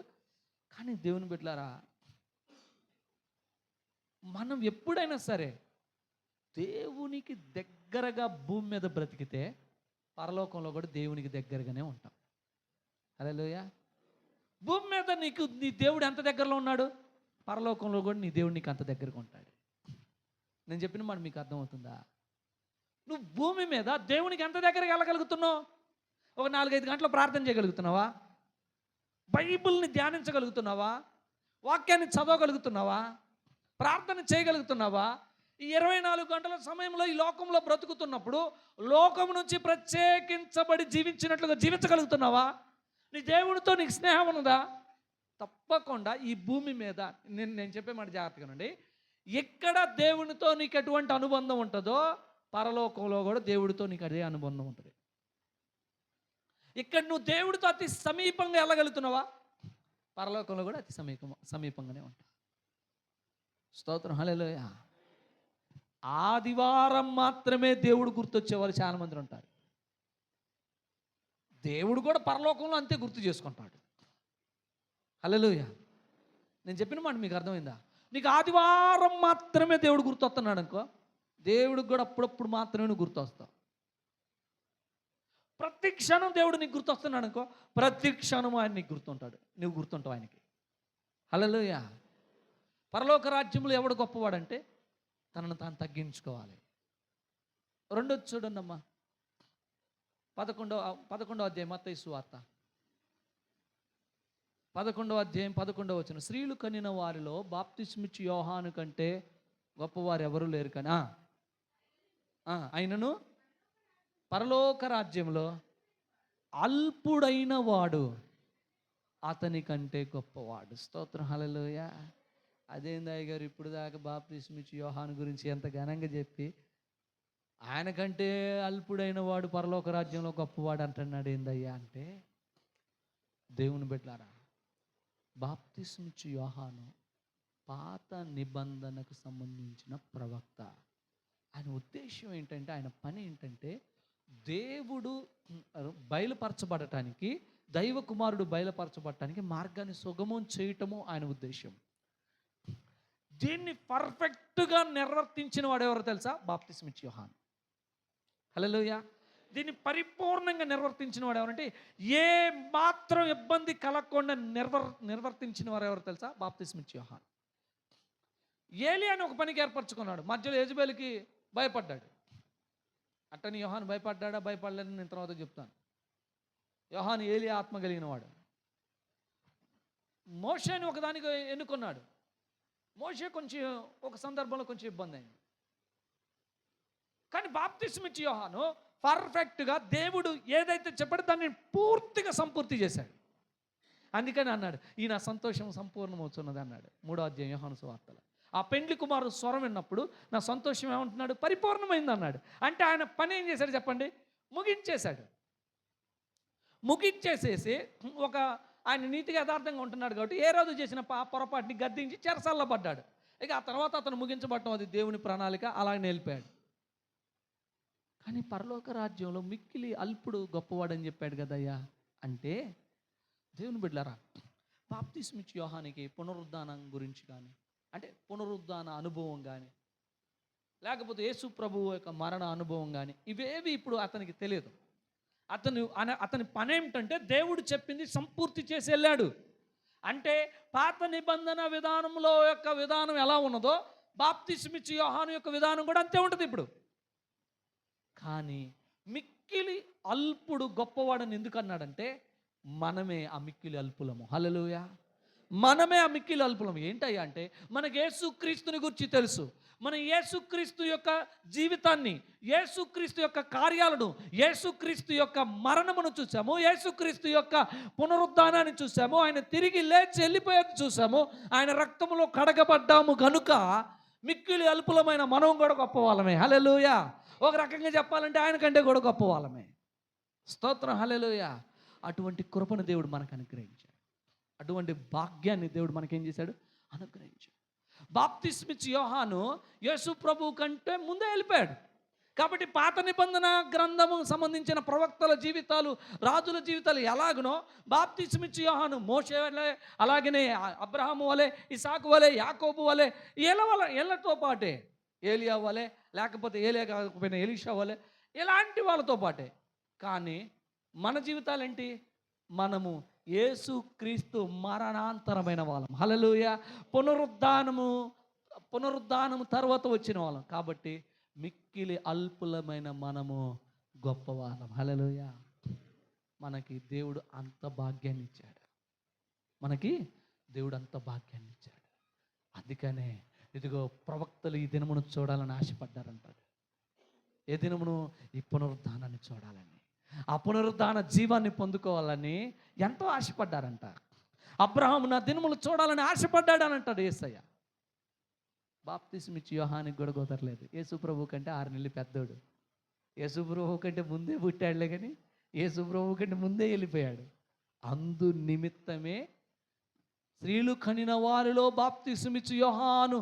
కానీ దేవుని బిడ్డలారా, మనం ఎప్పుడైనా సరే దేవునికి దగ్గరగా భూమి మీద బ్రతికితే పరలోకంలో కూడా దేవునికి దగ్గరగానే ఉంటాం. హల్లెలూయా. భూమి మీద నీ దేవుడు ఎంత దగ్గరలో ఉన్నాడు, పరలోకంలో కూడా నీ దేవుడు నీకు అంత దగ్గరగా ఉంటాడు. నేను చెప్పిన మాట మీకు అర్థమవుతుందా? నువ్వు భూమి మీద దేవునికి ఎంత దగ్గరగా వెళ్ళగలుగుతున్నావు? ఒక 4-5 గంటలు ప్రార్థన చేయగలుగుతున్నావా? బైబిల్ని ధ్యానించగలుగుతున్నావా? వాక్యాన్ని చదవగలుగుతున్నావా? ప్రార్థన చేయగలుగుతున్నావా? ఈ 24 గంటల సమయంలో ఈ లోకంలో బ్రతుకుతున్నప్పుడు లోకం నుంచి ప్రత్యేకించబడి జీవించినట్లుగా జీవించగలుగుతున్నావా? నీ దేవునితో నీకు స్నేహం ఉన్నదా? తప్పకుండా ఈ భూమి మీద నేను చెప్పే మాట జాగ్రత్తగానండి. ఎక్కడ దేవునితో నీకు ఎటువంటి అనుబంధం ఉంటుందో పరలోకంలో కూడా దేవుడితో నీకు అదే అనుబంధం ఉంటుంది. ఇక్కడ నువ్వు దేవుడితో అతి సమీపంగా వెళ్ళగలుగుతున్నావా? పరలోకంలో కూడా అతి సమీపంగానే ఉంటావు. స్తోత్రం, హల్లెలూయా. ఆదివారం మాత్రమే దేవుడు గుర్తొచ్చేవారు చాలామంది ఉంటారు. దేవుడు కూడా పరలోకంలో అంతే గుర్తు చేసుకుంటాడు. హల్లెలూయా. నేను చెప్పిన మాట మీకు అర్థమైందా? నీకు ఆదివారం మాత్రమే దేవుడు గుర్తొస్తున్నాడు అనుకో, దేవుడికి కూడా అప్పుడప్పుడు మాత్రమే నువ్వు గుర్తొస్తావు. ప్రతి క్షణం దేవుడు నీకు గుర్తొస్తున్నాడు అనుకో, ప్రతి క్షణం ఆయన నీకు గుర్తుంటాడు, నువ్వు గుర్తుంటావు ఆయనకి. హల్లెలూయా. పరలోక రాజ్యంలో ఎవడు గొప్పవాడంటే తనను తాను తగ్గించుకోవాలి. రెండోది చూడండి అమ్మా, 11వ అధ్యాయం మత్తయి సువార్త 11వ అధ్యాయం 11వ వచనం. స్త్రీలు కనిన వారిలో బాప్తిస్మిచ్చి యోహాను కంటే గొప్పవారు ఎవరు లేరు, కానీ ఆయనను పరలోక రాజ్యంలో అల్పుడైన వాడు అతని కంటే గొప్పవాడు. స్తోత్రం, హల్లెలూయా. అదేంది అయ్య గారు ఇప్పుడు దాకా బాప్తిస్మిచ్చి యోహాను గురించి ఎంత ఘనంగా చెప్పి ఆయన కంటే అల్పుడైన వాడు పరలోక రాజ్యంలో గొప్పవాడు అంటున్నాడు ఏందయ్యా అంటే, దేవుని బిడ్డలారా, బాప్తిస్మిచ్చి యోహాను పాత నిబంధనకు సంబంధించిన ప్రవక్త. ఆయన ఉద్దేశం ఏంటంటే, ఆయన పని ఏంటంటే, దేవుడు బయలుపరచబడటానికి, దైవ కుమారుడు బయలుపరచబడటానికి మార్గాన్ని సుగమం చేయటము ఆయన ఉద్దేశం. దీన్ని పర్ఫెక్ట్గా నిర్వర్తించిన వాడు ఎవరో తెలుసా? బాప్తిస్మిచ్చి యోహాను. హల్లెలూయా. దీన్ని పరిపూర్ణంగా నిర్వర్తించిన వాడు ఎవరంటే, ఏ మాత్రం ఇబ్బంది కలగకుండా నిర్వర్తించిన వారు ఎవరు తెలుసా? బాప్తిస్మిచ్చి యోహాను. ఏలియాని ఒక పనికి ఏర్పరచుకున్నాడు, మధ్యలో యెజబెలుకి భయపడ్డాడు. అట్టని యోహాను భయపడ్డా భయపడలేదని నేను తర్వాత చెప్తాను. యోహాను ఏలియా ఆత్మ కలిగిన వాడు. మోషేని ఒకదానికి ఎన్నుకున్నాడు. మోషే కొంచెం ఒక సందర్భంలో కొంచెం ఇబ్బంది అయింది. కానీ బాప్తిస్మ ఇచ్చి యోహాను పర్ఫెక్ట్గా దేవుడు ఏదైతే చెప్పాడో దాన్ని పూర్తిగా సంపూర్తి చేశాడు. అందుకని అన్నాడు, ఈ నా సంతోషం సంపూర్ణమవుతున్నది అన్నాడు 3వ అధ్యాయం యోహాను సువార్తలో. ఆ పెండ్లి కుమారుడు స్వరం విన్నప్పుడు నా సంతోషం ఏమంటున్నాడు, పరిపూర్ణమైంది అన్నాడు. అంటే ఆయన పని ఏం చేశాడు చెప్పండి, ముగించేశాడు. ముగించేసేసి ఆయన నీతిగా యథార్థంగా ఉంటున్నాడు కాబట్టి ఏ రోజు చేసిన పొరపాటుని గద్దించి చెరసాల్లో పడ్డాడు. ఇక ఆ తర్వాత అతను ముగించబడటం అది దేవుని ప్రణాళిక, అలాగే నిలిపాడు. కానీ పరలోక రాజ్యంలో మిక్కిలి అల్పుడు గొప్పవాడని చెప్పాడు కదయ్యా. అంటే దేవుని బిడ్డలారా, బాప్తిస్మ ఇచ్చి యోహానికి పునరుద్ధానం గురించి కానీ, అంటే పునరుద్ధాన అనుభవం కానీ, లేకపోతే యేసు ప్రభువు యొక్క మరణ అనుభవం కానీ, ఇవేవి ఇప్పుడు అతనికి తెలియదు. అతని పని ఏమిటంటే దేవుడు చెప్పింది సంపూర్తి చేసి వెళ్ళాడు. అంటే పాత నిబంధన విధానంలో యొక్క విధానం ఎలా ఉన్నదో బాప్తిస్మ ఇచ్చి యోహాను యొక్క విధానం కూడా అంతే ఉంటుంది ఇప్పుడు. కానీ మిక్కిలి అల్పుడు గొప్పవాడని ఎందుకు అన్నాడంటే మనమే ఆ మిక్కిలి అల్పులము. హల్లెలూయా. మనమే ఆ మిక్కిలి అల్పులము. ఏంటయ్యా అంటే మనకు యేసుక్రీస్తుని గురించి తెలుసు. మనం యేసుక్రీస్తు యొక్క జీవితాన్ని, యేసుక్రీస్తు యొక్క కార్యాలను, యేసుక్రీస్తు యొక్క మరణమును చూసాము, యేసుక్రీస్తు యొక్క పునరుద్ధానాన్ని చూసాము, ఆయన తిరిగి లేచి వెళ్ళిపోయేది చూసాము, ఆయన రక్తములో కడగబడ్డాము కనుక మిక్కిలి అల్పులమైన మనం కూడా గొప్ప వాళ్ళమే. హల్లెలూయా. ఒక రకంగా చెప్పాలంటే ఆయన కంటే కూడా గొప్ప వాళ్ళమే. స్తోత్రం. హల్లెలూయా. అటువంటి కృపను దేవుడు మనకు అనుగ్రహించాడు. అటువంటి భాగ్యాన్ని దేవుడు మనకేం చేశాడు, అనుగ్రహించాడు. బాప్తిస్మ ఇచ్చి యోహాను యేసు ప్రభు కంటే ముందే వెళ్ళిపోయాడు. కాబట్టి పాత నిబంధన గ్రంథము సంబంధించిన ప్రవక్తల జీవితాలు, రాజుల జీవితాలు ఎలాగనో బాప్తిస్మ ఇచ్చి యోహాను మోషే వలె, అలాగనే అబ్రహాము వలె, ఇసాకు వలె, యాకోబు వలె, వీళ్ళతో పాటే, ఏలియా వలె, లేకపోతే ఏలియా కాకపోయినా ఎలీషా వలె, ఇలాంటి వాళ్ళతో పాటే. కానీ మన జీవితాలు ఏంటి, మనము యేసుక్రీస్తు మరణాంతరమైన వాళ్ళం. హల్లెలూయా. పునరుద్ధానము తర్వాత వచ్చిన వాళ్ళం. కాబట్టి మిక్కిలి అల్పులమైన మనము గొప్పవాళ్ళం. హల్లెలూయా. మనకి దేవుడు అంత భాగ్యాన్ని ఇచ్చాడు. అందుకనే ఇదిగో ప్రవక్తలు ఈ దినమును చూడాలని ఆశపడ్డారంటాడు. ఏ దినమును, ఈ పునరుద్ధానాన్ని చూడాలని, ఆ పునరుద్ధాన జీవాన్ని పొందుకోవాలని ఎంతో ఆశపడ్డారంట. అబ్రహాము నా దినములు చూడాలని ఆశపడ్డాడు అని అంటాడు యేసయ్య. బాప్తిస్మ ఇచ్చి యోహానికి కూడా కుదరలేదు. యేసు ప్రభు కంటే 6 నెలలు పెద్దోడు. యేసు ప్రభు కంటే ముందే పుట్టాడులే, కానీ యేసు ప్రభు కంటే ముందే వెళ్ళిపోయాడు. అందు నిమిత్తమే స్త్రీలు కనిన వారిలో బాప్తిస్మ ఇచ్చి యోహాను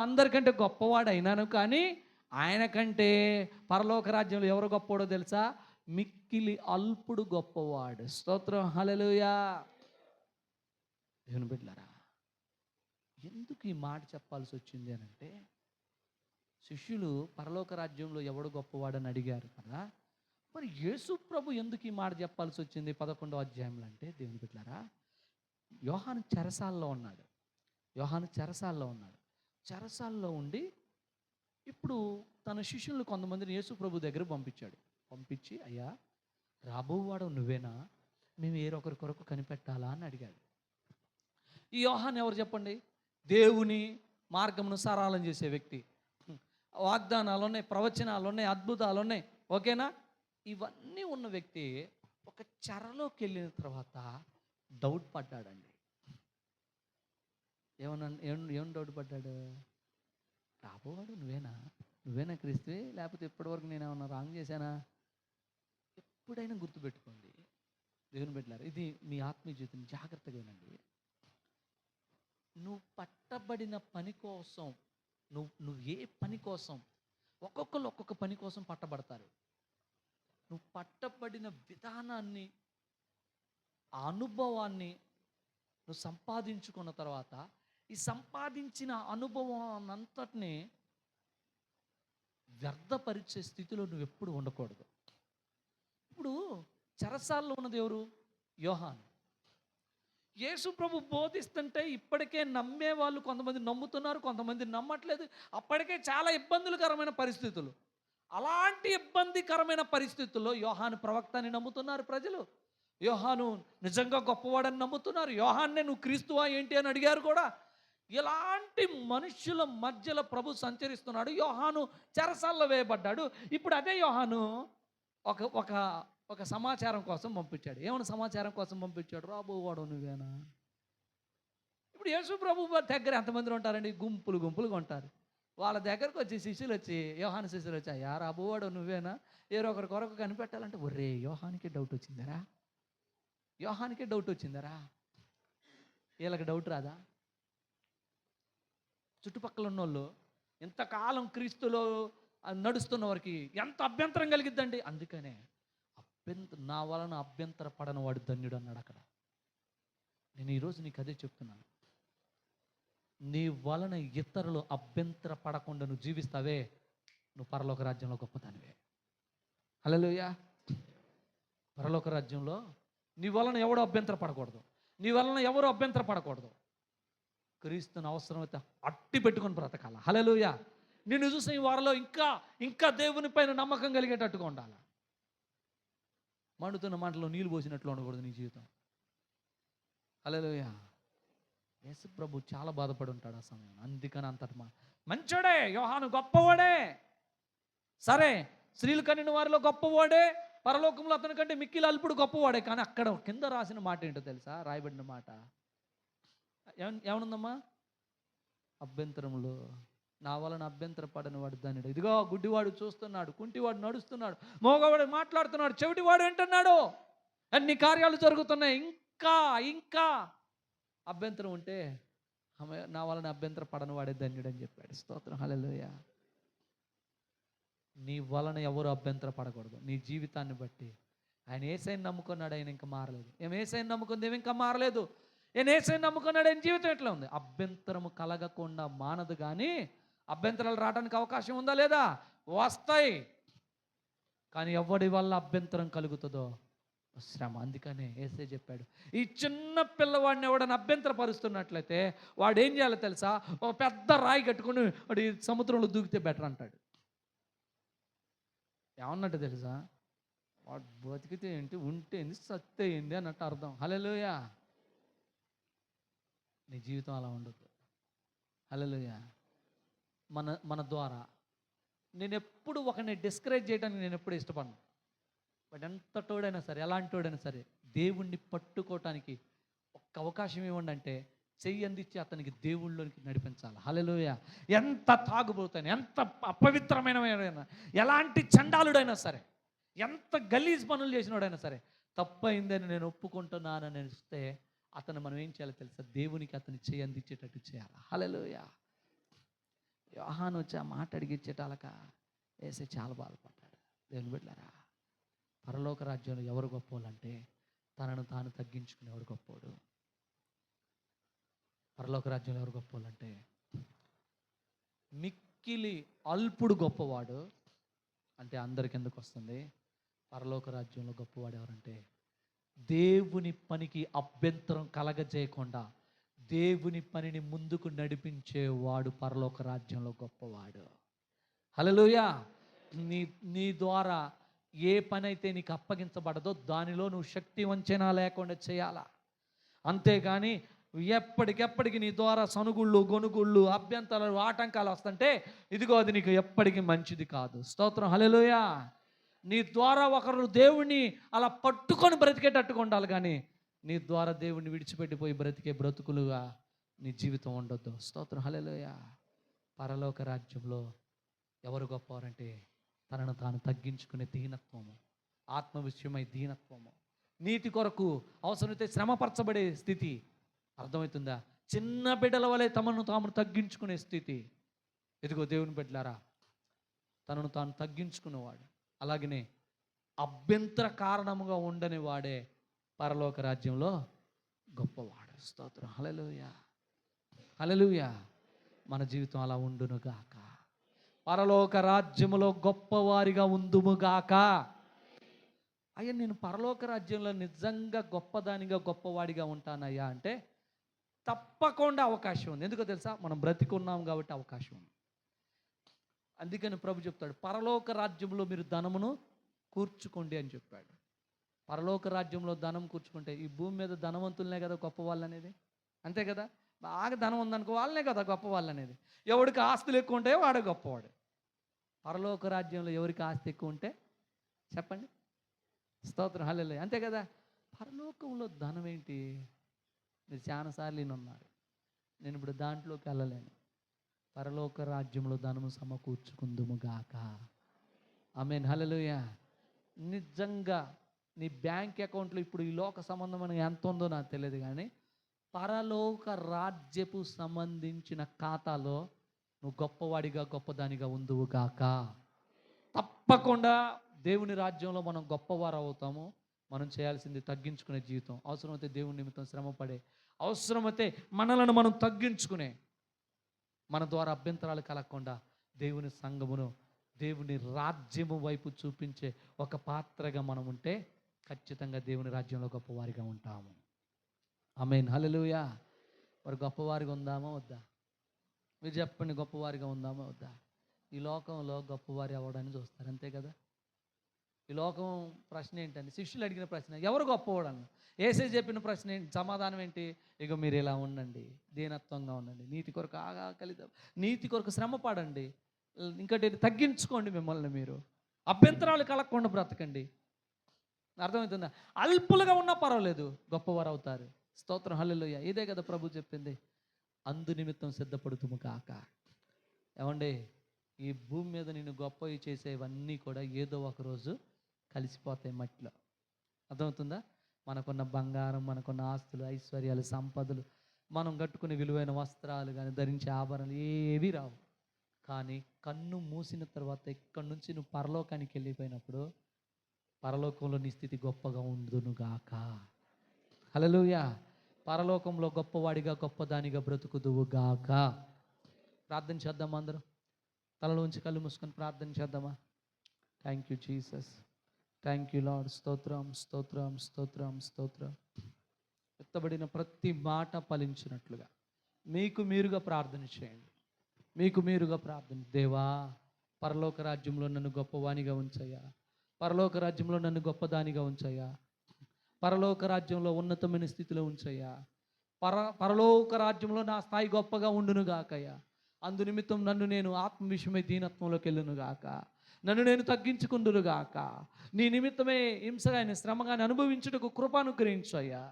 అందరికంటే గొప్పవాడు అయినాను, కానీ ఆయన కంటే పరలోక రాజ్యంలో ఎవరు గొప్పవాడో తెలుసా, మిక్కిలి అల్పుడు గొప్పవాడు. స్తోత్రం. హల్లెలూయా. దేవుని బిడ్డలారా, ఎందుకు ఈ మాట చెప్పాల్సి వచ్చింది అని అంటే, శిష్యులు పరలోక రాజ్యంలో ఎవడు గొప్పవాడని అడిగారు కదా, మరి యేసు ప్రభు ఎందుకు ఈ మాట చెప్పాల్సి వచ్చింది 11వ అధ్యాయంలో అంటే, దేవుని బిడ్డలారా, యోహాను చెరసాల్లో ఉన్నాడు. చెరసాల్లో ఉండి ఇప్పుడు తన శిష్యులను కొంతమందిని యేసు ప్రభు దగ్గర పంపించి అయ్యా, రాబోవాడు నువ్వేనా, మేము వేరొకరి కొరకు కనిపెట్టాలా అని అడిగాడు. ఈ యోహాను ఎవరు చెప్పండి, దేవుని మార్గమును సరళం చేసే వ్యక్తి. వాగ్దానాలు ఉన్నాయి, ప్రవచనాలు ఉన్నాయి, అద్భుతాలు ఉన్నాయి, ఓకేనా. ఇవన్నీ ఉన్న వ్యక్తి ఒక చెరలోకి వెళ్ళిన తర్వాత డౌట్ పడ్డాడండి. ఏం డౌట్ పడ్డాడు, రాబోవాడు నువ్వేనా క్రీస్తువే, లేకపోతే ఇప్పటివరకు నేను ఏమన్నా రాంగ్ చేశానా. ఎప్పుడైనా గుర్తుపెట్టుకోండి దేవుని బిడ్డలారా, ఇది మీ ఆత్మీయ జీవితం, జాగ్రత్తగా వినండి. నువ్వు పట్టబడిన పని కోసం, నువ్వు ఏ పని కోసం, ఒక్కొక్కరు ఒక్కొక్క పని కోసం పట్టబడతారు. నువ్వు పట్టబడిన విధానాన్ని, ఆ అనుభవాన్ని నువ్వు సంపాదించుకున్న తర్వాత, ఈ సంపాదించిన అనుభవం అంతటిని వ్యర్థపరిచే స్థితిలో నువ్వు ఎప్పుడు ఉండకూడదు. ఇప్పుడు చెరసాల్లో ఉన్నది ఎవరు, యోహాను. యేసు ప్రభు బోధిస్తుంటే ఇప్పటికే నమ్మే వాళ్ళు కొంతమంది నమ్ముతున్నారు, కొంతమంది నమ్మట్లేదు. అప్పటికే చాలా ఇబ్బందులకరమైన పరిస్థితులు. అలాంటి ఇబ్బందికరమైన పరిస్థితుల్లో యోహాను ప్రవక్త అని నమ్ముతున్నారు ప్రజలు. యోహాను నిజంగా గొప్పవాడని నమ్ముతున్నారు. యోహాన్నే నువ్వు క్రీస్తువా ఏంటి అని అడిగారు కూడా. ఇలాంటి మనుషుల మధ్యలో ప్రభు సంచరిస్తున్నాడు. యోహాను చెరసాల్లో వేయబడ్డాడు. ఇప్పుడు అదే యోహాను ఒక ఒక ఒక సమాచారం కోసం పంపించాడు. ఏమైనా సమాచారం కోసం పంపించాడు? రాబోవాడు నువ్వేనా? ఇప్పుడు యేసు ప్రభు దగ్గర ఎంతమంది ఉంటారండి? గుంపులు గుంపులుగా ఉంటారు. వాళ్ళ దగ్గరకు వచ్చి శిష్యులు వచ్చి, యోహాను శిష్యులు వచ్చి, అయ్యా రాబోవాడు నువ్వేనా? ఒకరి కొరకు కనిపెట్టాలంటే ఒరే యోహానికే డౌట్ వచ్చిందరా, యోహానికే డౌట్ వచ్చిందరా. వీళ్ళకి డౌట్ రాదా? చుట్టుపక్కల ఉన్నోళ్ళు ఇంతకాలం క్రీస్తులో నడుస్తున్న వారికి ఎంత అభ్యంతరం కలిగిద్దండి. అందుకనే నా వలన అభ్యంతర పడని వాడు ధన్యుడు అన్నాడు అక్కడ. నేను ఈరోజు నీకు అదే చెప్తున్నాను. నీ వలన ఇతరులు అభ్యంతర పడకుండా నువ్వు జీవిస్తావే, నువ్వు పరలోక రాజ్యంలో గొప్పదానివే. హల్లెలూయా. పరలోక రాజ్యంలో నీ వలన ఎవడు అభ్యంతర పడకూడదు, నీ వలన ఎవరు అభ్యంతర పడకూడదు. క్రీస్తుని అవసరమైతే అట్టి పెట్టుకొని బ్రతకాల. హల్లెలూయా. నిన్ను చూసిన ఈ వారంలో ఇంకా దేవుని పైన నమ్మకం కలిగేటట్టుగా ఉండాలి. మండుతున్న మంటలో నీళ్ళు పోసినట్లు ఉండకూడదు నీ జీవితం. హల్లెలూయా. యేసు ప్రభు చాలా బాధపడి ఉంటాడు ఆ సమయం. అందుకని అంతటి మంచోడే యోహాను, గొప్పవాడే. సరే, స్త్రీలు కనిన వారిలో గొప్పవాడే, పరలోకంలో అతని కంటే మిక్కిలి అల్పుడు గొప్పవాడే. కానీ అక్కడ కింద రాసిన మాట ఏంటో తెలుసా? రాయబడిన మాట ఏమనుందమ్మా? అభ్యంతరములు నా వలన అభ్యంతర పడని వాడు ధన్యుడు. ఇదిగో గుడ్డివాడు చూస్తున్నాడు, కుంటివాడు నడుస్తున్నాడు, మోగవాడు మాట్లాడుతున్నాడు, చెవిటివాడు వింటున్నాడు, అన్ని కార్యాలు జరుగుతున్నాయి. ఇంకా అభ్యంతరం ఉంటే నా వలన అభ్యంతర పడని వాడే ధన్యుడు అని చెప్పాడు. స్తోత్రం. హల్లెలూయా. నీ వలన ఎవరు అభ్యంతర పడకూడదు. నీ జీవితాన్ని బట్టి ఆయన యేసయ్యని నమ్ముకున్నాడు, ఆయన ఇంకా మారలేదు. యేసయ్యని నమ్ముకుంది, ఏమి ఇంకా మారలేదు. యేసయ్యని నమ్ముకున్నాడు, ఆయన జీవితం ఎట్లా ఉంది? అభ్యంతరము కలగకుండా మానదు. కానీ అభ్యంతరాలు రావడానికి అవకాశం ఉందా లేదా? వస్తాయి. కానీ ఎవడి వల్ల అభ్యంతరం కలుగుతుందో శ్రమ. అందుకనే యేసయ్య చెప్పాడు, ఈ చిన్న పిల్లవాడిని ఎవడని అభ్యంతర పరుస్తున్నట్లయితే వాడు ఏం చేయాలో తెలుసా? ఒక పెద్ద రాయి కట్టుకుని వాడు సముద్రంలో దూకితే బెటర్ అంటాడు. ఏమన్నట్టు తెలుసా? వాడు బతికితే ఏంటి, ఉంటే ఏంది, సత్తే ఏంది అన్నట్టు అర్థం. హల్లెలూయా. నీ జీవితం అలా ఉండదు. హల్లెలూయా. మన ద్వారా నేను ఎప్పుడు ఒకరిని డిస్కరేజ్ చేయడానికి నేను ఎప్పుడు ఇష్టపడను. బట్ ఎంత తోడైనా సరే, ఎలాంటి తోడైనా సరే, దేవుణ్ణి పట్టుకోవటానికి ఒక్క అవకాశం ఇవ్వండి అంటే చెయ్యి అందించి అతనికి దేవుళ్ళలోనికి నడిపించాలి. హల్లెలూయా. ఎంత తాగుబోతాను, ఎంత అపవిత్రమైన, ఎలాంటి చండాలుడైనా సరే, ఎంత గలీజ్ పనులు చేసినోడైనా సరే, తప్పైందని నేను ఒప్పుకుంటున్నానని అనిస్తే అతను మనం ఏం చేయాలో తెలుసా? దేవునికి అతని చెయ్యి అందించేటట్టు చేయాలి. హల్లెలూయా. యోహాను వచ్చి ఆ మాట అడిగిచ్చేటాలక యేసయ్య చాలా బాధపడ్డాడు. దేవుని బిడ్డలారా, పరలోక రాజ్యంలో ఎవరు గొప్పవాళ్ళంటే తనను తాను తగ్గించుకునేవాడు గొప్పవాడు. పరలోక రాజ్యంలో ఎవరు గొప్పవాళ్ళంటే మిక్కిలి అల్పుడు గొప్పవాడు. అంటే అందరికి ఎందుకు వస్తుంది? పరలోక రాజ్యంలో గొప్పవాడు ఎవరంటే దేవుని పనికి అభ్యంతరం కలగజేయకుండా దేవుని పనిని ముందుకు నడిపించేవాడు పరలోక రాజ్యంలో గొప్పవాడు. హల్లెలూయా. నీ ద్వారా ఏ పని అయితే నీకు అప్పగించబడదో దానిలో నువ్వు శక్తి వంచన లేకుండా చేయాలా. అంతేగాని ఎప్పటికెప్పటికి నీ ద్వారా సనుగుళ్ళు, గొనుగుళ్ళు, అభ్యంతరాలు, ఆటంకాలు వస్తుంటే ఇదిగో అది నీకు ఎప్పటికీ మంచిది కాదు. స్తోత్రం. హల్లెలూయా. నీ ద్వారా ఒకరు దేవుణ్ణి అలా పట్టుకొని బ్రతికేటట్టుగా ఉండాలి. కానీ నీ ద్వారా దేవుణ్ణి విడిచిపెట్టిపోయి బ్రతికే బ్రతుకులుగా నీ జీవితం ఉండొద్దు. స్తోత్రం. హల్లెలూయా. పరలోక రాజ్యంలో ఎవరు గొప్పవారంటే తనను తాను తగ్గించుకునే దీనత్వము, ఆత్మ విషయమై దీనత్వము, నీతి కొరకు అవసరమైతే శ్రమపరచబడే స్థితి. అర్థమవుతుందా? చిన్న బిడ్డల వలె తమను తాము తగ్గించుకునే స్థితి. ఇదిగో దేవుని బిడ్డలారా, తనను తాను తగ్గించుకునేవాడు, అలాగనే అభ్యంతర కారణముగా ఉండని వాడే పరలోక రాజ్యంలో గొప్పవాడు. స్తోత్రం. హల్లెలూయా. హల్లెలూయా. మన జీవితం అలా ఉండునుగాక. పరలోక రాజ్యములో గొప్పవారిగా ఉందుముగాక. అయ్యా, నేను పరలోక రాజ్యంలో నిజంగా గొప్పదానిగా గొప్పవాడిగా ఉంటానయ్యా అంటే తప్పకుండా అవకాశం ఉంది. ఎందుకో తెలుసా? మనం బ్రతికున్నాం కాబట్టి అవకాశం ఉంది. అందుకని ప్రభు చెప్తాడు, పరలోక రాజ్యంలో మీరు ధనమును కూర్చుకోండి అని చెప్పాడు. పరలోక రాజ్యంలో ధనం కూర్చుకుంటే, ఈ భూమి మీద ధనవంతులనే కదా గొప్ప వాళ్ళు అనేది, అంతే కదా. బాగా ధనం ఉందనుకో వాళ్ళనే కదా గొప్ప వాళ్ళు అనేది. ఎవరికి ఆస్తులు ఎక్కువ ఉంటాయో వాడే గొప్పవాడు. పరలోక రాజ్యంలో ఎవరికి ఆస్తి ఎక్కువ ఉంటే చెప్పండి, స్తోత్రం, హల్లెలూయా, అంతే కదా. పరలోకంలో ధనం ఏంటి? మీరు చాలాసార్లు ఉన్నారు, నేను ఇప్పుడు దాంట్లోకి వెళ్ళలేను. పరలోక రాజ్యంలో ధనము సమకూర్చుకుందుము గాక. ఆమేన్, హల్లెలూయా. నిజంగా నీ బ్యాంక్ అకౌంట్లో ఇప్పుడు ఈ లోక సంబంధం ఎంత ఉందో నాకు తెలియదు, కానీ పరలోక రాజ్యపు సంబంధించిన ఖాతాలో నువ్వు గొప్పవాడిగా గొప్పదానిగా ఉందువు గాక. తప్పకుండా దేవుని రాజ్యంలో మనం గొప్పవారు అవుతాము. మనం చేయాల్సింది తగ్గించుకునే జీవితం. అవసరమైతే దేవుని నిమిత్తం శ్రమపడే, అవసరమైతే మనలను మనం తగ్గించుకునే, మన ద్వారా అభ్యంతరాలు కలగకుండా దేవుని సంఘమును, దేవుని రాజ్యము వైపు చూపించే ఒక పాత్రగా మనం ఉంటే ఖచ్చితంగా దేవుని రాజ్యంలో గొప్పవారిగా ఉంటాము. ఆమేన్, హల్లెలూయా. మరి గొప్పవారిగా ఉందామా వద్దా? మీరు చెప్పండి, గొప్పవారిగా ఉందామా వద్దా? ఈ లోకంలో గొప్పవారి అవ్వడాన్ని చూస్తారు, అంతే కదా. ఈ లోకం ప్రశ్న ఏంటంటే, శిష్యులు అడిగిన ప్రశ్న ఎవరు గొప్పవాడు అన్న. యేసే చెప్పిన ప్రశ్న ఏంటి? సమాధానం ఏంటి? ఇక మీరు ఇలా ఉండండి, దీనత్వంగా ఉండండి, నీతి కొరకు నీతి కొరకు శ్రమ పడండి, ఇంకటి తగ్గించుకోండి, మిమ్మల్ని మీరు అభ్యంతరాలు కలగకుండా బ్రతకండి. అర్థమవుతుందా? అల్పులుగా ఉన్నా పర్వాలేదు, గొప్పవారు అవుతారు. స్తోత్రం, హల్లెలూయా. ఇదే కదా ప్రభు చెప్పింది, అందు నిమిత్తం సిద్ధపడుతుము కాక. ఏమండి, ఈ భూమి మీద నేను గొప్పవి చేసేవన్నీ కూడా ఏదో ఒక రోజు కలిసిపోతాయి మట్టిలో. అర్థమవుతుందా? మనకున్న బంగారం, మనకున్న ఆస్తులు, ఐశ్వర్యాలు, సంపదలు, మనం కట్టుకునే విలువైన వస్త్రాలు కానీ, ధరించే ఆభరణాలు ఏవి రావు. కానీ కన్ను మూసిన తర్వాత ఇక్కడి నుంచి నువ్వు పరలోకానికి వెళ్ళిపోయినప్పుడు పరలోకంలో నీ స్థితి గొప్పగా ఉండునుగాక. హల్లెలూయా. పరలోకంలో గొప్పవాడిగా గొప్పదానిగా బ్రతుకుదువు గాక. ప్రార్థన చేద్దామా? అందరం తలలో ఉంచి కళ్ళు మూసుకొని ప్రార్థన చేద్దామా? Thank you Jesus, thank you lord. స్తోత్రం, స్తోత్రం, స్తోత్రం, స్తోత్రం. ఎత్తబడిన ప్రతి మాట ఫలించినట్లుగా మీకు మీరుగా ప్రార్థన చేయండి. మీకు మీరుగా ప్రార్థన. దేవా, పరలోక రాజ్యంలో నన్ను గొప్పవానిగా ఉంచయ్యా. పరలోక రాజ్యంలో నన్ను గొప్పదానిగా ఉంచయ్యా. పరలోక రాజ్యంలో ఉన్నతమైన స్థితిలో ఉంచయ్యా. పరలోక రాజ్యంలో నా స్థాయి గొప్పగా ఉండును గాకయ్యా. అందు నిమిత్తం నన్ను నేను ఆత్మ విషయమై దీనత్వంలోకి వెళ్ళును గాక. నన్ను నేను తగ్గించుకుందును గాక. నీ నిమిత్తమే హింసగాని శ్రమగాని అనుభవించుటకు కృపానుగ్రహించయ్యా.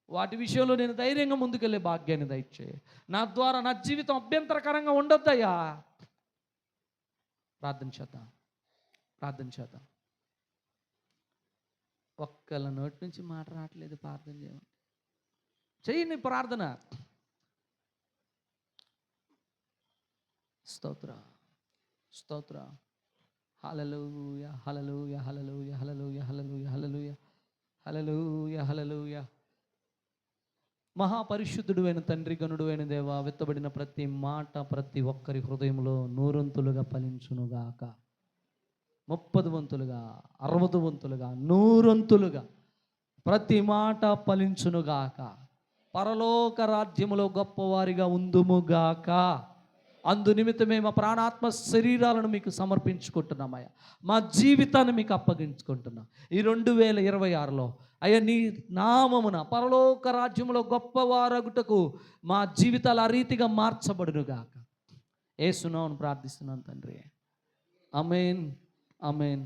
వాటి విషయంలో నేను ధైర్యంగా ముందుకెళ్ళే భాగ్యాన్ని దయచేయి. నా ద్వారా నా జీవితం అభ్యంతరకరంగా ఉండొద్దయ్యా. ప్రార్థన చేద్దాం, ప్రార్థన చేద్దాం. ఒక్కళ్ళ నోటి నుంచి మాట రావట్లేదు, ప్రార్థన చేయమండి. చెయ్యండి ప్రార్థన. స్తోత్ర, స్తోత్ర, హల్లెలూయా, హల్లెలూయా, హల్లెలూయా, హల్లెలూయా, హల్లెలూయా, హల్లెలూయా, హల్లెలూయా, హల్లెలూయా. మహాపరిశుద్ధుడు అయిన తండ్రి, గనుడు అయిన దేవా, విత్తబడిన ప్రతి మాట ప్రతి ఒక్కరి హృదయంలో 100 ఫలించునుగాక. 30 వంతులుగా, 60 వంతులుగా, 100 వంతులుగా ప్రతి మాట ఫలించునుగాక. పరలోక రాజ్యములో గొప్పవారిగా ఉందుముగాక. అందు నిమిత్తమే మా ప్రాణాత్మ శరీరాలను మీకు సమర్పించుకుంటున్నామయ్యా. మా జీవితాన్ని మీకు అప్పగించుకుంటున్నాం. ఈ 2026లో అయ్యా, నీ నామమున పరలోక రాజ్యములో గొప్పవారగుటకు మా జీవితాలు ఆ రీతిగా మార్చబడునుగాక. యేసు నామమున ప్రార్థిస్తున్నాను తండ్రి. ఆమేన్, ఆమేన్.